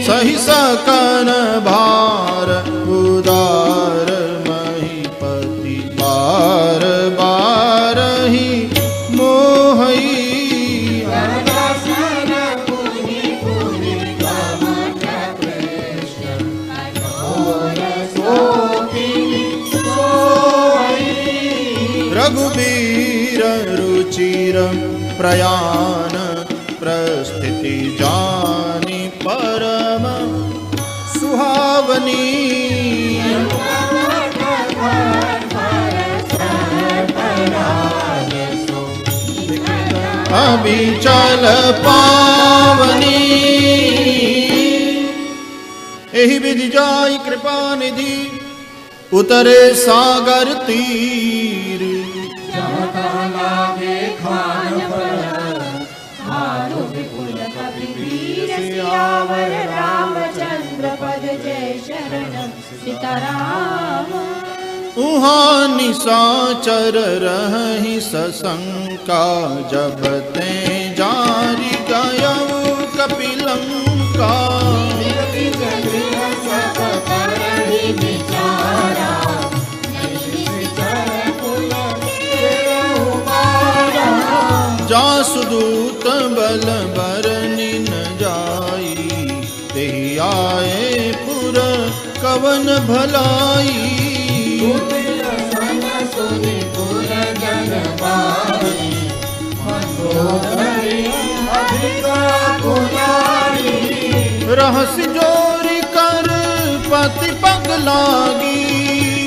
सही सकन भार उदार, महीपति बार बार ही मोहई। रघुबीर रुचिर प्रयाण प्रस्थ रीति जानी परम सुहावनी। अभी चल पावनी एहि विधि जाई कृपा निधि उतरे सागर तीर। लागे खान भानु विपुल कपि वीर सियावर रामचंद्र पद जय शरणम सीताराम। उहाँ निशाचर रहि सशंका जब ते जारी गयऊ कपिलंका। जासुदूत बल बरनि न जाई तेहि आए पुर कवन भलाई। रहस्य जोरी कर पति पग लागी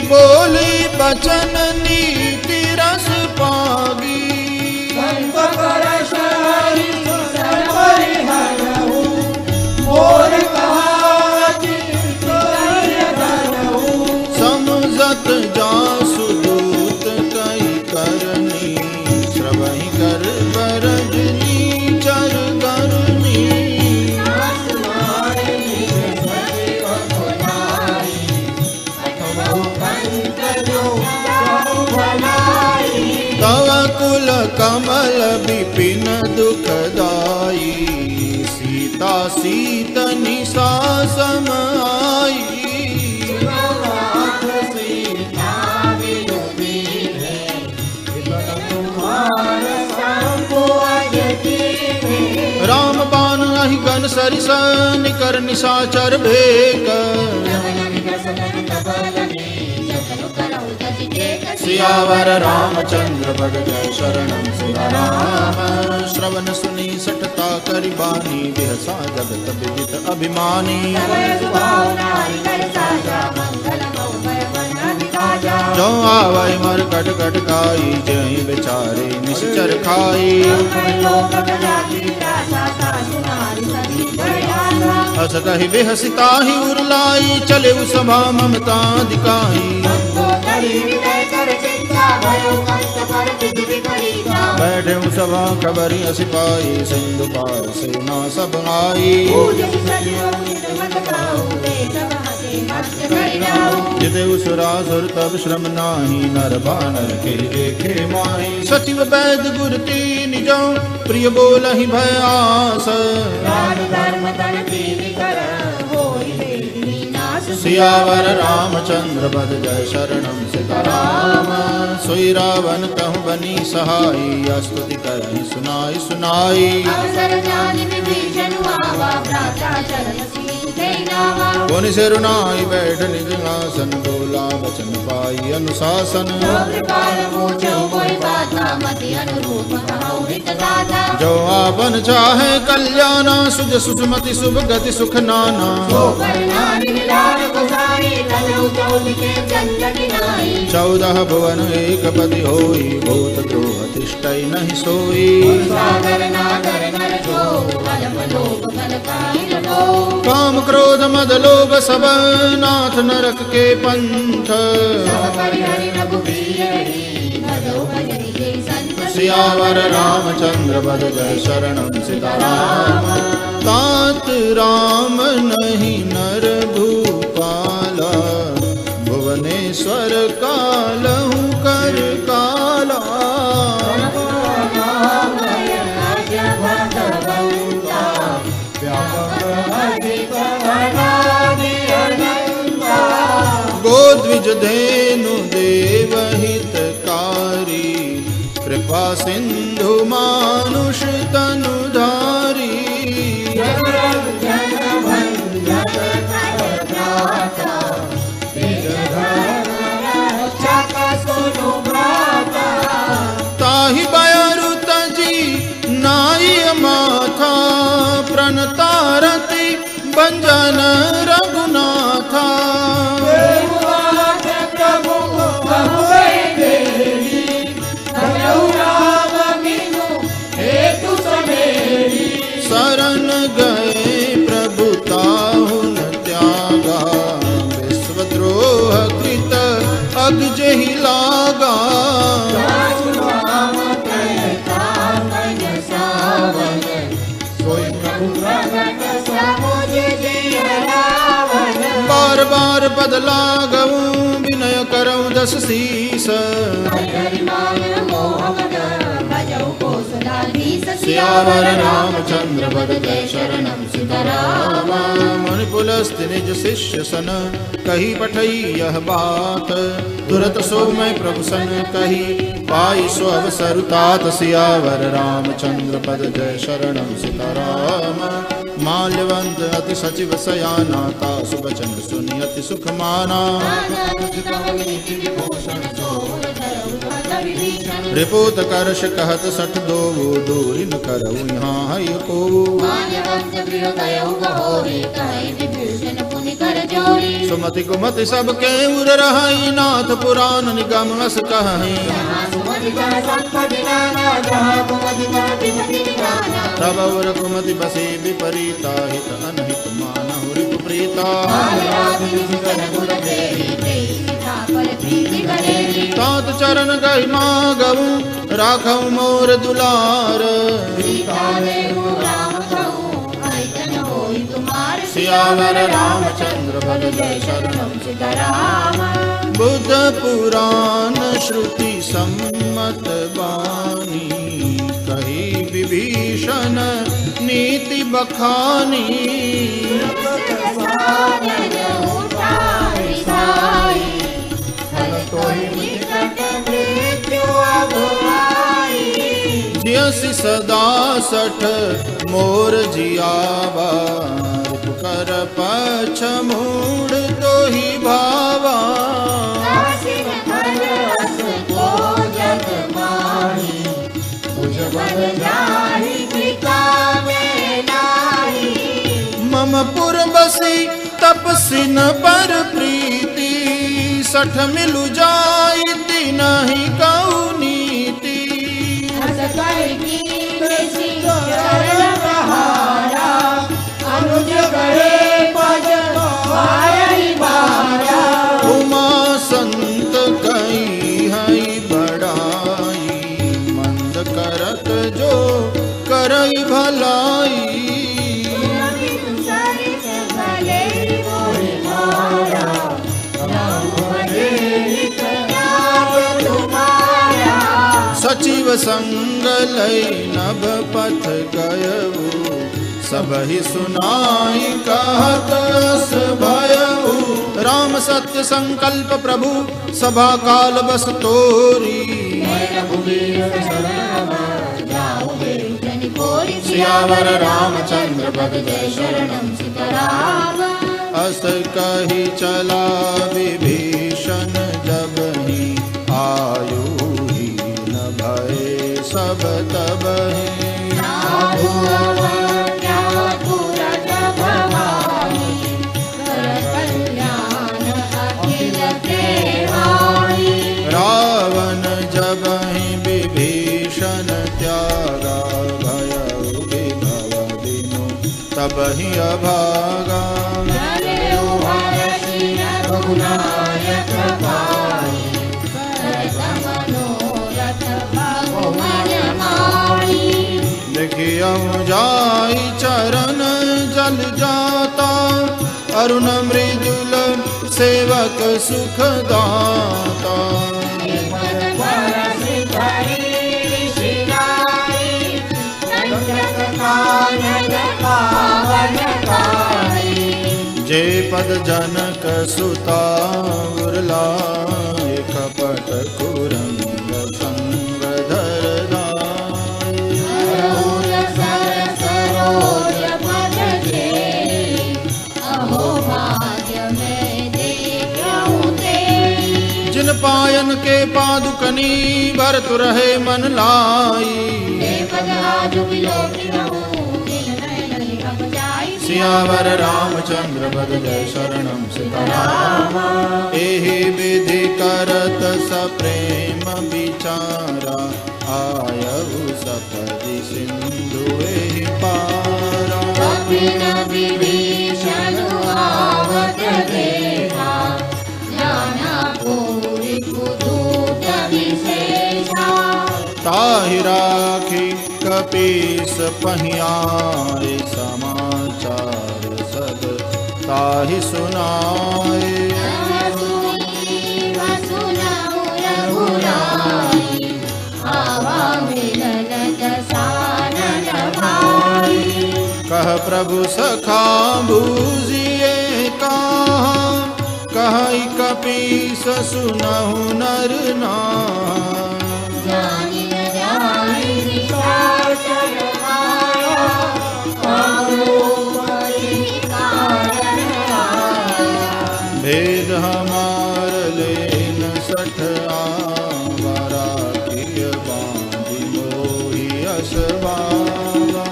बोली बचन नीति रस पागी। समझत जासुदूत कई करनी श्रवहि कर बरजनी चर करनी। तव कुल कमल विपिन दुखदाई सीता सीतनि सासम आई। राम बाण अहि गन सरिस निकर निशाचर भेक। सियावर रामचंद्र पद जय शरणम सीताराम। श्रवण सुनी सटता करि बानी बिहसा जगत विदित अभिमानी। जो आवै मर कट कट खाई जय बेचारे निश्चर खाई। हस कहि बेहसिता ही उरलाई चले सभा ममता दिखाई। बैठे सभा खबरी सिपाही सिंधु पार सेना सब आई। जिते सुरासुर तब श्रम नाही नर बानर के देखे माही। सचिव वैद गुर तीन जो प्रिय बोलहि भय आस। सियावर रामचंद्र पद जय शरणम सीताराम। सोई रावण कहूँ बनी सहाई स्तुति करहि सुनाई सुनाई। पुनि सिरुनाई बैठ निज आसन बोला वचन पाई अनुशासन। जो आपन चाहे कल्याणा सुज सुषमति शुभ गति सुख नाना। चौदह भुवन एक पति होई भूत द्रोह तिष्ठै नहीं सोई। काम क्रोध मद लोभ सब नाथ नरक के पंथ। सियावर रामचंद्र पद जय शरणम सीताराम। तात राम नहीं नर भूपाला भुवनेश्वर कालहु कर काला। गोद्विज धेनु देव हितकारी कृपा सिंधु मानुष तनुधारी। ताहि बयरु तजी नाई माथा बार पद लागऊं विनय करऊं दस शीस। सियावर रामचंद्र पद जय शरणम सीताराम। मुनि पुलस्त्य निज शिष्य सन कही पठई यह बात। तुरत सो मैं प्रभु सन कही पाई सो अवसर तात। सियावर रामचंद्र पद जय शरणम सीताराम। माल्यवंत अति सचिव सयाना तासु बचन सुनि अति सुख माना। रिपोत करश कहत सठ दोवो दूरि न करऊ यहाँ है को। सुमति कुमति सब के उर रहाई नाथ पुराण निगम अस कहीं। तब उर कुमति बसे विपरीता हित अनहित मानहु रिपुप्रीता। तात चरण गई मागऊं राखऊं मोर दुलार। सियावर रामचंद्र पद जय शरणम सीताराम। बुद्ध पुराण श्रुति सम्मत बानी कही विभीषण नीति बखानी। जियसि सदा सठ मोर जियावा। कर पछ मूड तो ही भावा। मम पुर बसी तपसिन पर प्रीति। सठ मिलु जाई नहीं कऊ नीति। उमा संत कई हई बड़ाई। मंद करत जो करई भलाई। सचिव संग लई नभ पथ गयऊ। सबहि सुनाई कहत अस भयऊ। राम सत्य संकल्प प्रभु सभा काल बस तोरी। सियावर रामचंद्र पद जय शरणम सीताराम। अस कही चला विभीषण जब ही आयु ही न भय सब तब ही। रावण जब ही विभीषण त्यागा। भयउ विभव बिनु तब ही अभागा। देखियऊ जाई चरण जल जाता। अरुण मृदुल सेवक सुख दाता। जे पद जनक सुता उरलाए। कपट कुरंग संग धरदा। जिन पायन के पादुकनी भरत रहे मन लाई। सियावर रामचंद्र पद जय शरणम सीताराम। एहि विधि करत सप्रेम विचारा। आयु सपदि सिंधु एहि पारा। ताहि राखी कपीस पहियारे। समाचार सब ताहि सुनाए। कह प्रभु सखा बूझिए कहाँ, कहि कपीस सुनहु नर नारी। भेद हमार लेन सठ आवरा किय बांधि मोहि असबावा।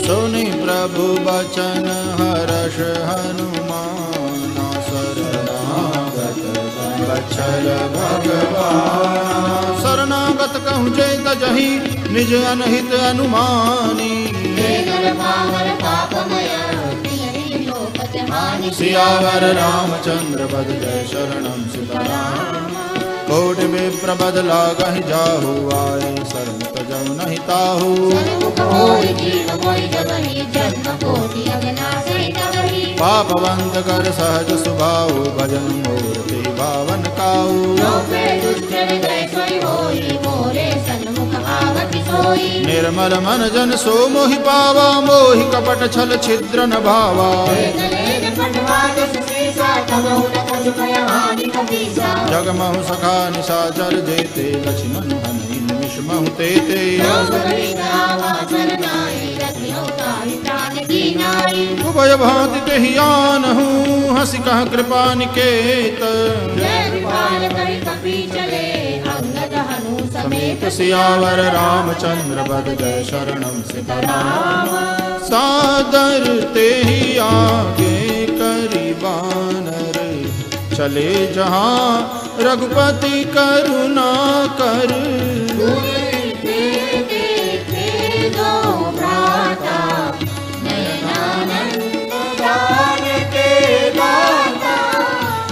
सुनि प्रभु बचन हर्ष हनुमाना, शरणागत बचल भगवान। शरणागत कहूँ जे तजहि निज अनहित अनुमानी। सियावर रामचंद्र पद जय शरणम सीताराम। कोटि विप्र बद लागहि जाहु, आए शरण तजहु नहीं ताहु। पापवंत कर सहज सुभाऊ, भजन मोर ते भावन काऊ। निर्मल मन जन सो मोहि पावा, मोहि कपट छल छिद्र न भावा। जगमहु सखा निशाचर जेते, लक्ष्मण हनि निमिष महु तेते। उभय भांति तेहि आनहु, हंसि कह कृपा निकेत। समेत सियावर रामचंद्र पद जय शरणम सीताराम। सादर तेहि आगे करि बानर, चले जहाँ रघुपति करुणा कर।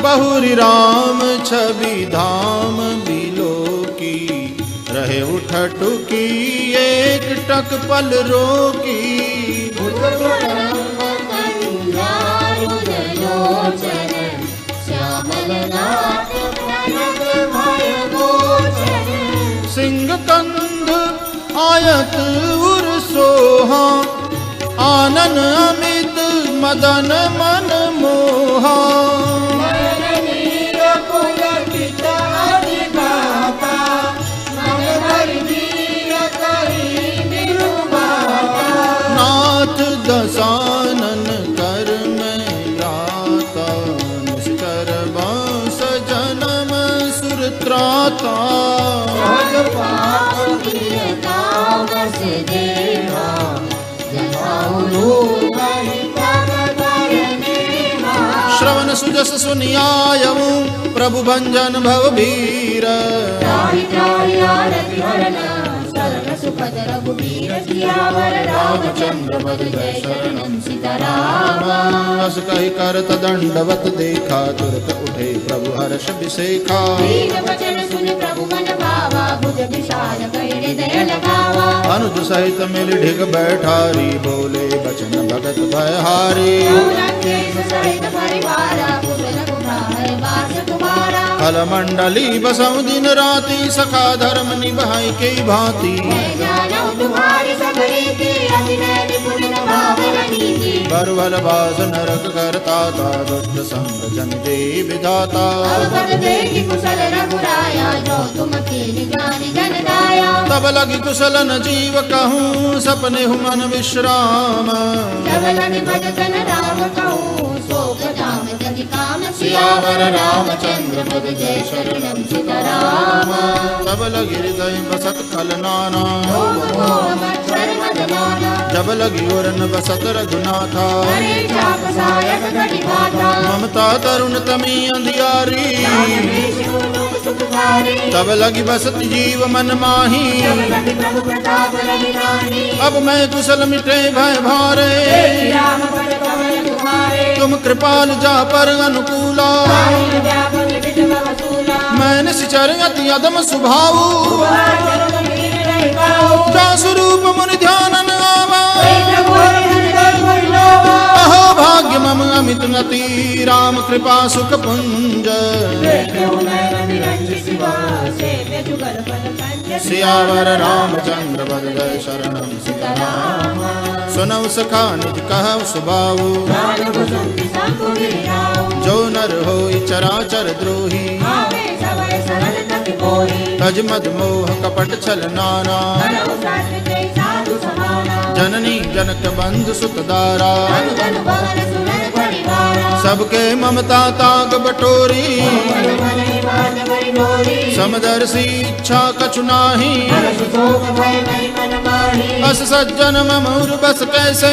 बहुरी राम छवि धाम बिलो की, रहे उठटुकी एक टक पल रोकी। सिंह कंध आयत उर सोहा, आनन अमित मदन मन मोहा। नाथ दसानन कर में राता, निष्कर बांस जन्म सुर त्राता। श्रवण सुजस सुनियायऊ, प्रभु भंजन भव भीर। रामचंद्र पद जय शरणम सीताराम। अस कहि करत दंडवत देखा, तुरत उठे प्रभु हर्ष विसेखा। अनुज सहित मिल ढिग बैठारी, बोले बचन भगत भयहारी। खल मंडली बसऊ दिन राति, सखा धर्म निभाई के भांति। बरवल बास नरक करता था, दुष्ट संग जन दे विधाता। तब लगी कुशल न जीव कहूँ, सपने हु मन विश्राम। सियावर रामचंद्र पद जय शरणम सीताराम। तब लगी हृदय बसत खल नाना, जब लगी ओरन बसत रघुनाथा। ममता तरुण तमी अंधियारी, तब लगी बसत जीव मन माही। अब मैं कुशल मिटे भय भारे, तुम कृपाल जा पर अनुकूला। मैं निश्चर अति अदम सुभाऊ जा स्वरूप मुनि ध्यानन आवा अहो भाग्य मम अमित नति राम कृपा सुख पुंज सियावर रामचंद्र बद जय शरणम सीताराम सुनौ सखा निज कहु सुभाऊ जो नर होई चराचर द्रोही तज मद मोह कपट छल नाना जननी जनक बंधु सुत दारा सबके ममता ताग बटोरी समदर्शी इच्छा कछु नाही अस सज्जन ममूर बस कैसे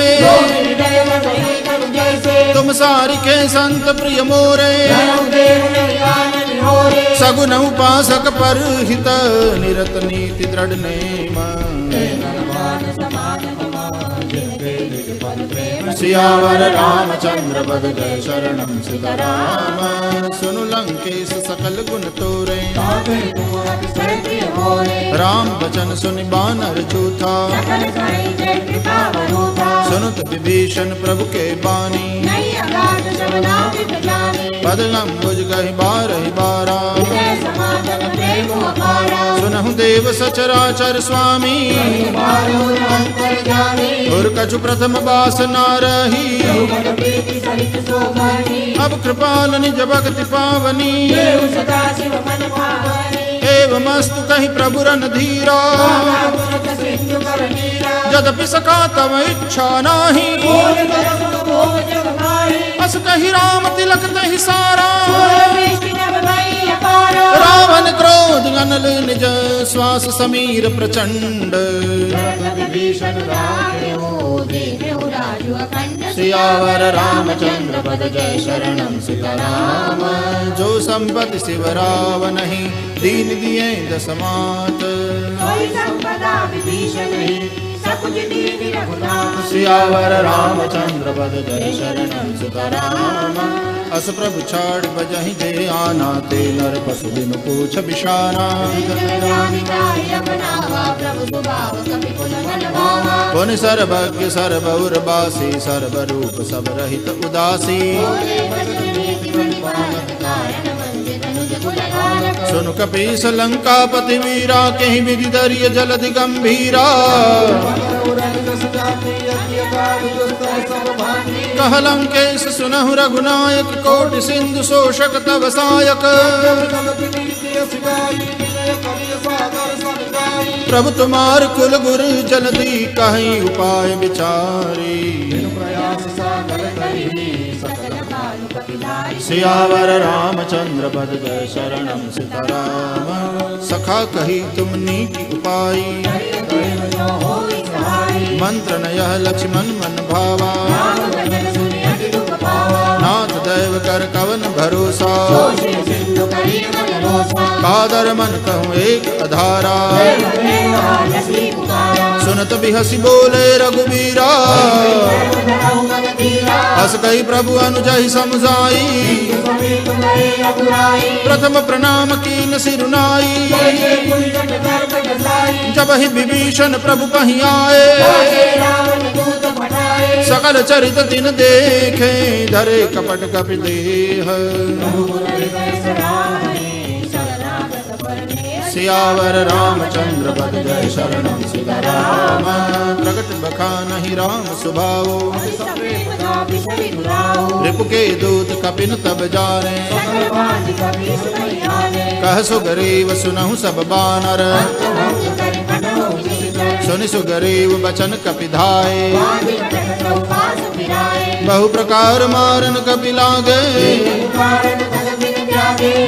तुम सारिके संत प्रिय मोरे सगुन उपासक पर हित निरत नीति दृढ़ नेम सियावर रामचंद्र बद जय शरणम सीताराम सुनु लंकेश सकल गुण तोरे राम बचन सुनि बानर जूथा सुनुत विभीषण प्रभु के बानी बदलम बुझ गहि बारहि बारा सुनहु देव सचराचर स्वामी और कछु प्रथम बास ना रही अब कृपाल निज भक्ति पावनी एवमस्तु कहि प्रभु रन धीरा यद्यपि सका तव इच्छा नाही अस कहि राम तिलक तहि सारा रावण क्रोध अनल निज श्वास समीर प्रचंड सियावर रामचंद्र पद जय शरणम सीताराम जो संपत्ति शिव रावण नहीं दीन दिए दसमात सियावर रामचंद्र पद जय शरणम सीताराम अस प्रभु छाड़ बजहि जे आना ते नर पशु दिन पूछ बिशाना पुन सर्वज्ञ सर्वउर्वासी सर्वरूप सब रहित उदासी सुन कपीस लंकापति वीरा कहीं विधि दरिय जलधि गंभीरा कह लंकेश सुनहु रघुनायक कोटि सिंधु शोषक तव सायक प्रभु तुम्हार कुल गुरु जल्दी कहीं उपाय विचारी सियावर रामचंद्र पद जय शरणम सीताराम सखा कही तुमनी की उपाई मंत्र नयह लक्ष्मण मन भावा नाथ दैव कर कवन भरोसा कादर मन कहूँ एक अधारा सुनत बिहसी बोले रघुबीरा हस कही प्रभु अनुजहि समझाई प्रथम प्रणाम कीन सिरुनाई जब ही विभीषण प्रभु पही आए सकल चरित दिन देखे धरे कपट कपि देह सियावर रामचंद्र पद जय शरणम सीताराम प्रगट बखानहि राम सुभाओ रिपु के दूत कपिन तब जाने कह सुग्रीव सुनहु सब बानर सुनि सुग्रीव बचन कपि धाये बहु प्रकार मारन कपि लागे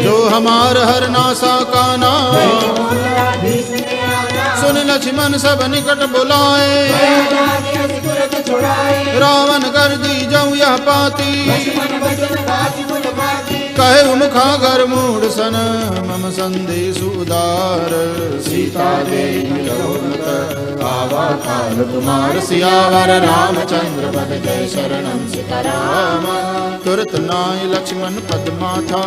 जो हमार हर नासा काना सुन लक्ष्मण सब निकट बुलाए रावण कर दी जाऊं यह पाती कहे मुखागर मूढ़ सन मम संदेश उदार सीता देवी आवा काल तुम्हार सियावर रामचंद्र पद जय शरणम सीताराम तुरत नाय लक्ष्मण पद माथा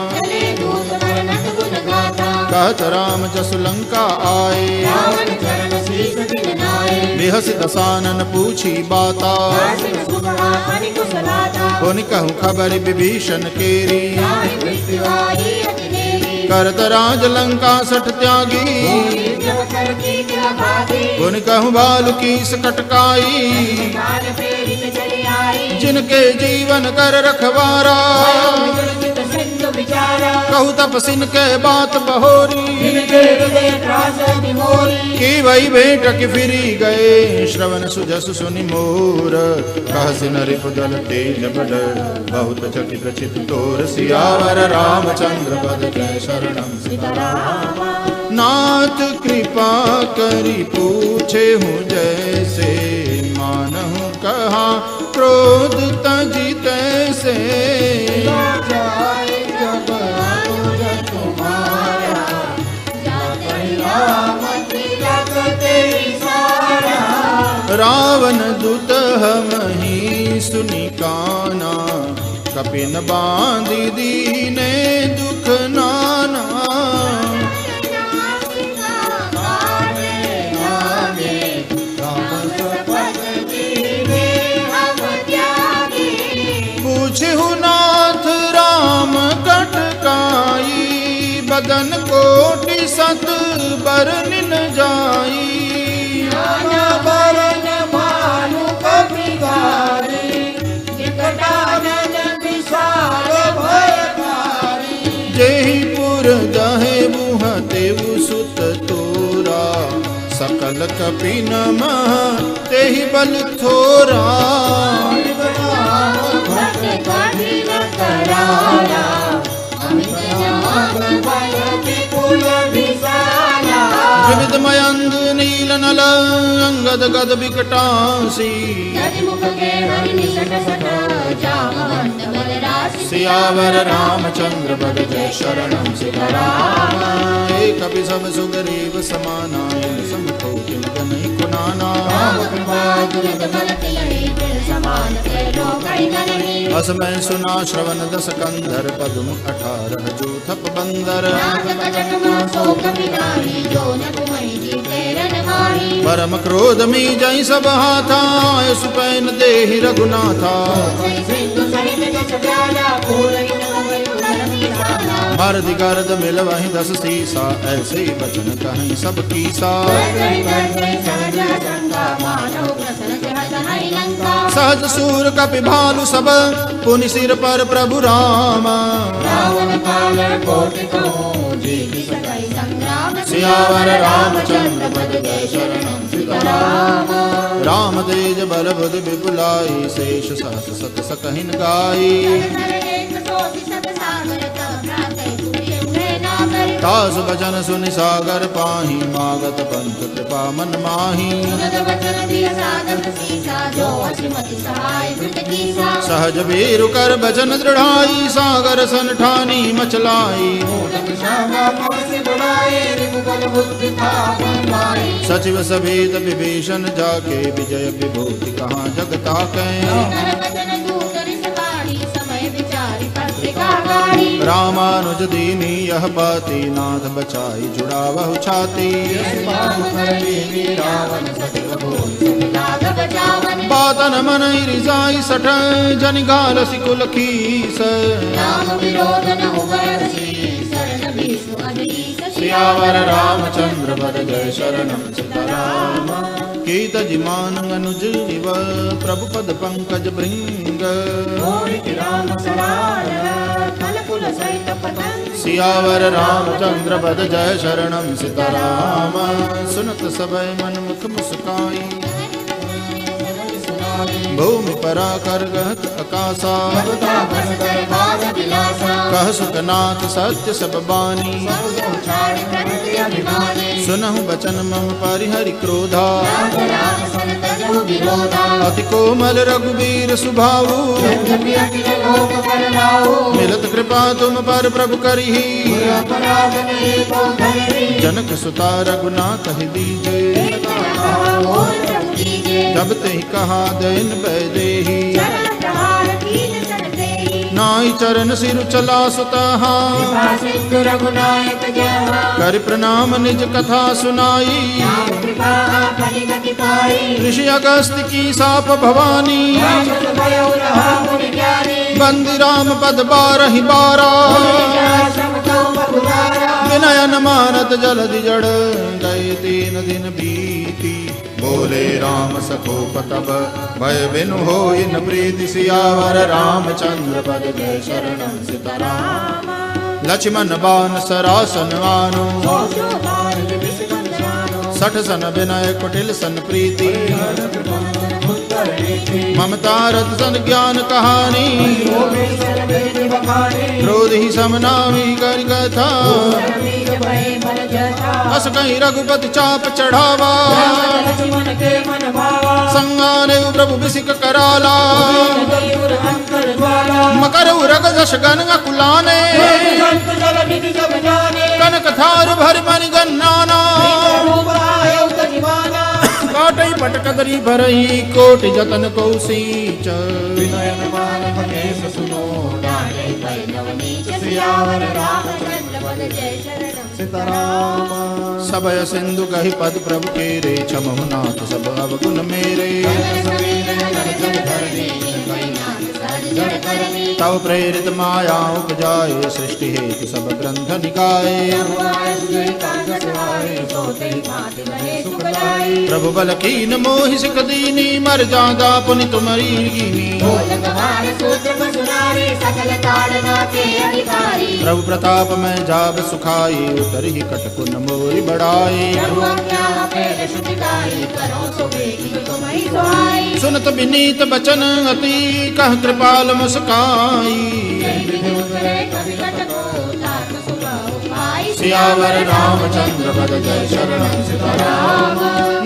कहत राम जसु लंका आए। रावण चरण शीस दिन नाए। बिहसि दसानन पूछी बाता। दासिन सुबहा हरि कुशलाता। पुनि कहूँ खबर विभीषण केरी। ताहि मृत्यु आई अति नेरी। करत राज लंका सठ त्यागी। भूमि जब कर कीट अभागी। पुनि कहूँ भालु कीस कटकाई। काल प्रेरित चली आई। जिनके जीवन कर रखवारा। विगलित सिंधु विचारा। कहु तपसिन के बात बहोरी। जिनके हृदय त्रास विमोरी। की वही भेंट की फिरी गए। श्रवण सुजस सुनि मोर। कहसि नरिपुदल तेज बड़। बहुत चकित चित तोर। सियावर रामचंद्र पद जय शरणम सीताराम। नाथ कृपा करी पूछे हूँ जैसे। मानहु कहा क्रोध तजी तैसे। रावण दुत हमहि सुनि काना। कपिन बांधि दीने दुख नाना। पूछहु नाथ राम कटकाई। बदन कोटि सत बरनिन जाई। जेहि पुर दहे बुह तेउ सुत तोरा। सकल कपिन मह तेहि बल थोरा। विविध मयंग नील नल अंगद गद विकटासी। सियावर रामचंद्र पद जय शरणम सीताराम। एक कपि सब सुग्रीव समाना। समको नहीं कुनाना। अस मैं सुना श्रवण दस कंधर। पद्म 18 जूथप बंदर। परम क्रोध मी जय सब हाथा। सुपैन देहि रघुनाथा। भरदि गर्द मिल वहीं 10 सीसा। ऐसे बचन कहीं सब कीसा। सहज सूर कपि भालु सब। पुनि सिर पर प्रभु राम। सियावर रामचंद्र पद जय शरणम सीताराम। राम तेज बल बुद्धि विपुलाई। शेष सहस सत सकहिन गाई। तास बचन सुनि सागर पाही। मागत पंथ कृपा मन माही। सहज वीरु कर बचन दृढ़ाई। सागर सन ठानी मचलाई। सचिव सभेत विभीषण जाके। विजय विभूति कहाँ जग ताकै। रामानुज दीनी यह बाती। नाथ बचाई जुड़ावहु छाती। बातन मन रिजाई सठ। जन गाल सिकुल खीस। सियावर रामचंद्र पद जय शरणम सीताराम। कीत जिमान अनुज इव। प्रभु पद पंकज भृंग। सियावर रामचंद्र पद जय शरणम सीताराम। सुनत सबय मन मुख मुस्काई। भूमि परा कर गहत आकाशा। कह सुखनाथ सत्य सब बानी। सुनहु बचन मम परिहरि क्रोधा। अति कोमल रघुबीर सुभाऊ। मिलत कृपा तुम पर प्रभु करिहि। जनक सुता रघुनाथ कहि दीजे। जब ते कहा दैन बैदेही। नाई चरण सिर चला सुतहा कृपा सिंधु रघुनायक जहाँ कर प्रणाम निज कथा सुनाई राम कृपा आपनि गति पाई ऋषि अगस्त्य की साप भवानी रामचंद्र भयो रहा मुनि ज्ञानी बंदी राम पद बारहि बारा विनय न मानत जलधि जड़ गए 3 दिन बीती बोले राम सकोप तब भय बिनु होई न प्रीति सियावर रामचंद्र पद जय शरणं सीताराम लक्ष्मण बान सरासन आनो सठ सन विनय कुटिल सन प्रीति ममता रत सन ज्ञान कहानी क्रोध ही समनामी कर कथा अस कहीं रघुपति चाप चढ़ावा संगाने प्रभु बिसिक कराला मकर उरग जश गन कुलाने कनक थार भर मन गन्नाना काटई पटकदरी भरही कोटि जतन कौसीच विनयन मान महेश सुनो डाले भय नवनीत सियावर रामचंद्र पद जय शरणं सीताराम सबय सिंधु कहि पद प्रभु के रे छमहु नाथ सब अवगुण मेरे तव प्रेरित माया उपजाए सृष्टि हेतु सब ग्रंथ निकाये प्रभु बल कीन मोहि सिख दीनी मर जादा पुनि तुम्हारी प्रभु प्रताप में जाब सुखाई उतर ही कटकुन मोरी बढ़ाई सुनत विनीत बचन अति कह कृपाल मुस्काई सियावर रामचंद्र पद जय शरणं सीताराम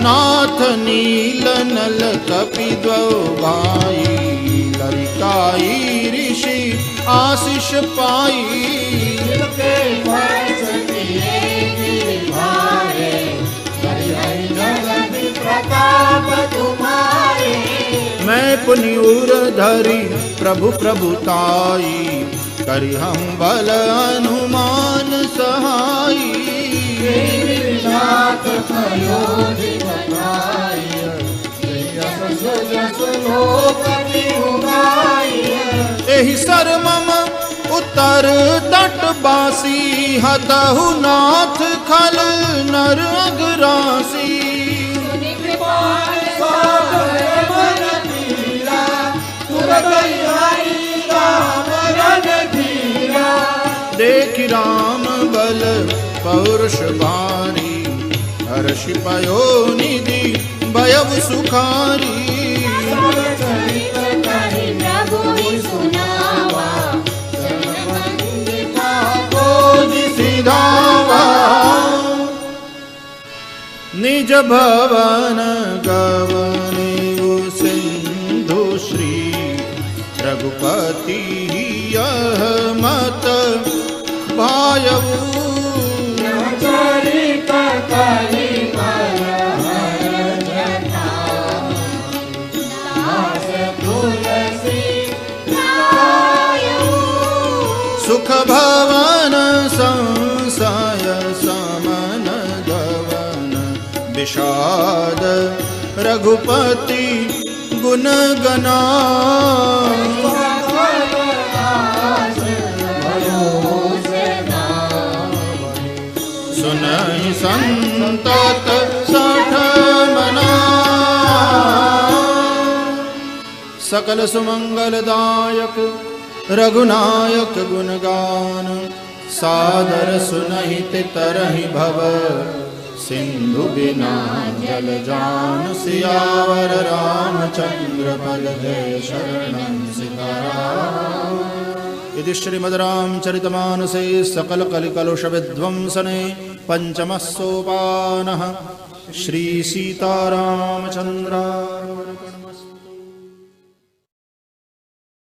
नाथ नील नल कपि द्वौ भाई ललिकाई ऋषि आशीष पाई मैं पुनियूर धरी प्रभु प्रभुताई करि हम बल अनुमान सहाई एहि सर मम उत्तर तट बासी हतहु नाथ खल नर अगरासी देख राम बल पौरुष भारी हर्षि पयो निधि भयउ सुखारी सिधावा निज भवन गवने सिंधु श्री रघुपति यह मत भायऊ सुख भवन संशय समन गवन विषाद रघुपति गुण गना सुनहि संतत सठ मना सकल सुमंगलदायक रघुनायक गुणगान सादर सुनहि तरहि भव सिंधु बिना जल जान सियावर रामचंद्र पद जय शरणं सीताराम इति श्रीमद् रामचरितमानसे सकल कलिकलुष विध्वंसने पंचमः सोपानः श्री सीतारामचंद्रार्पणम्।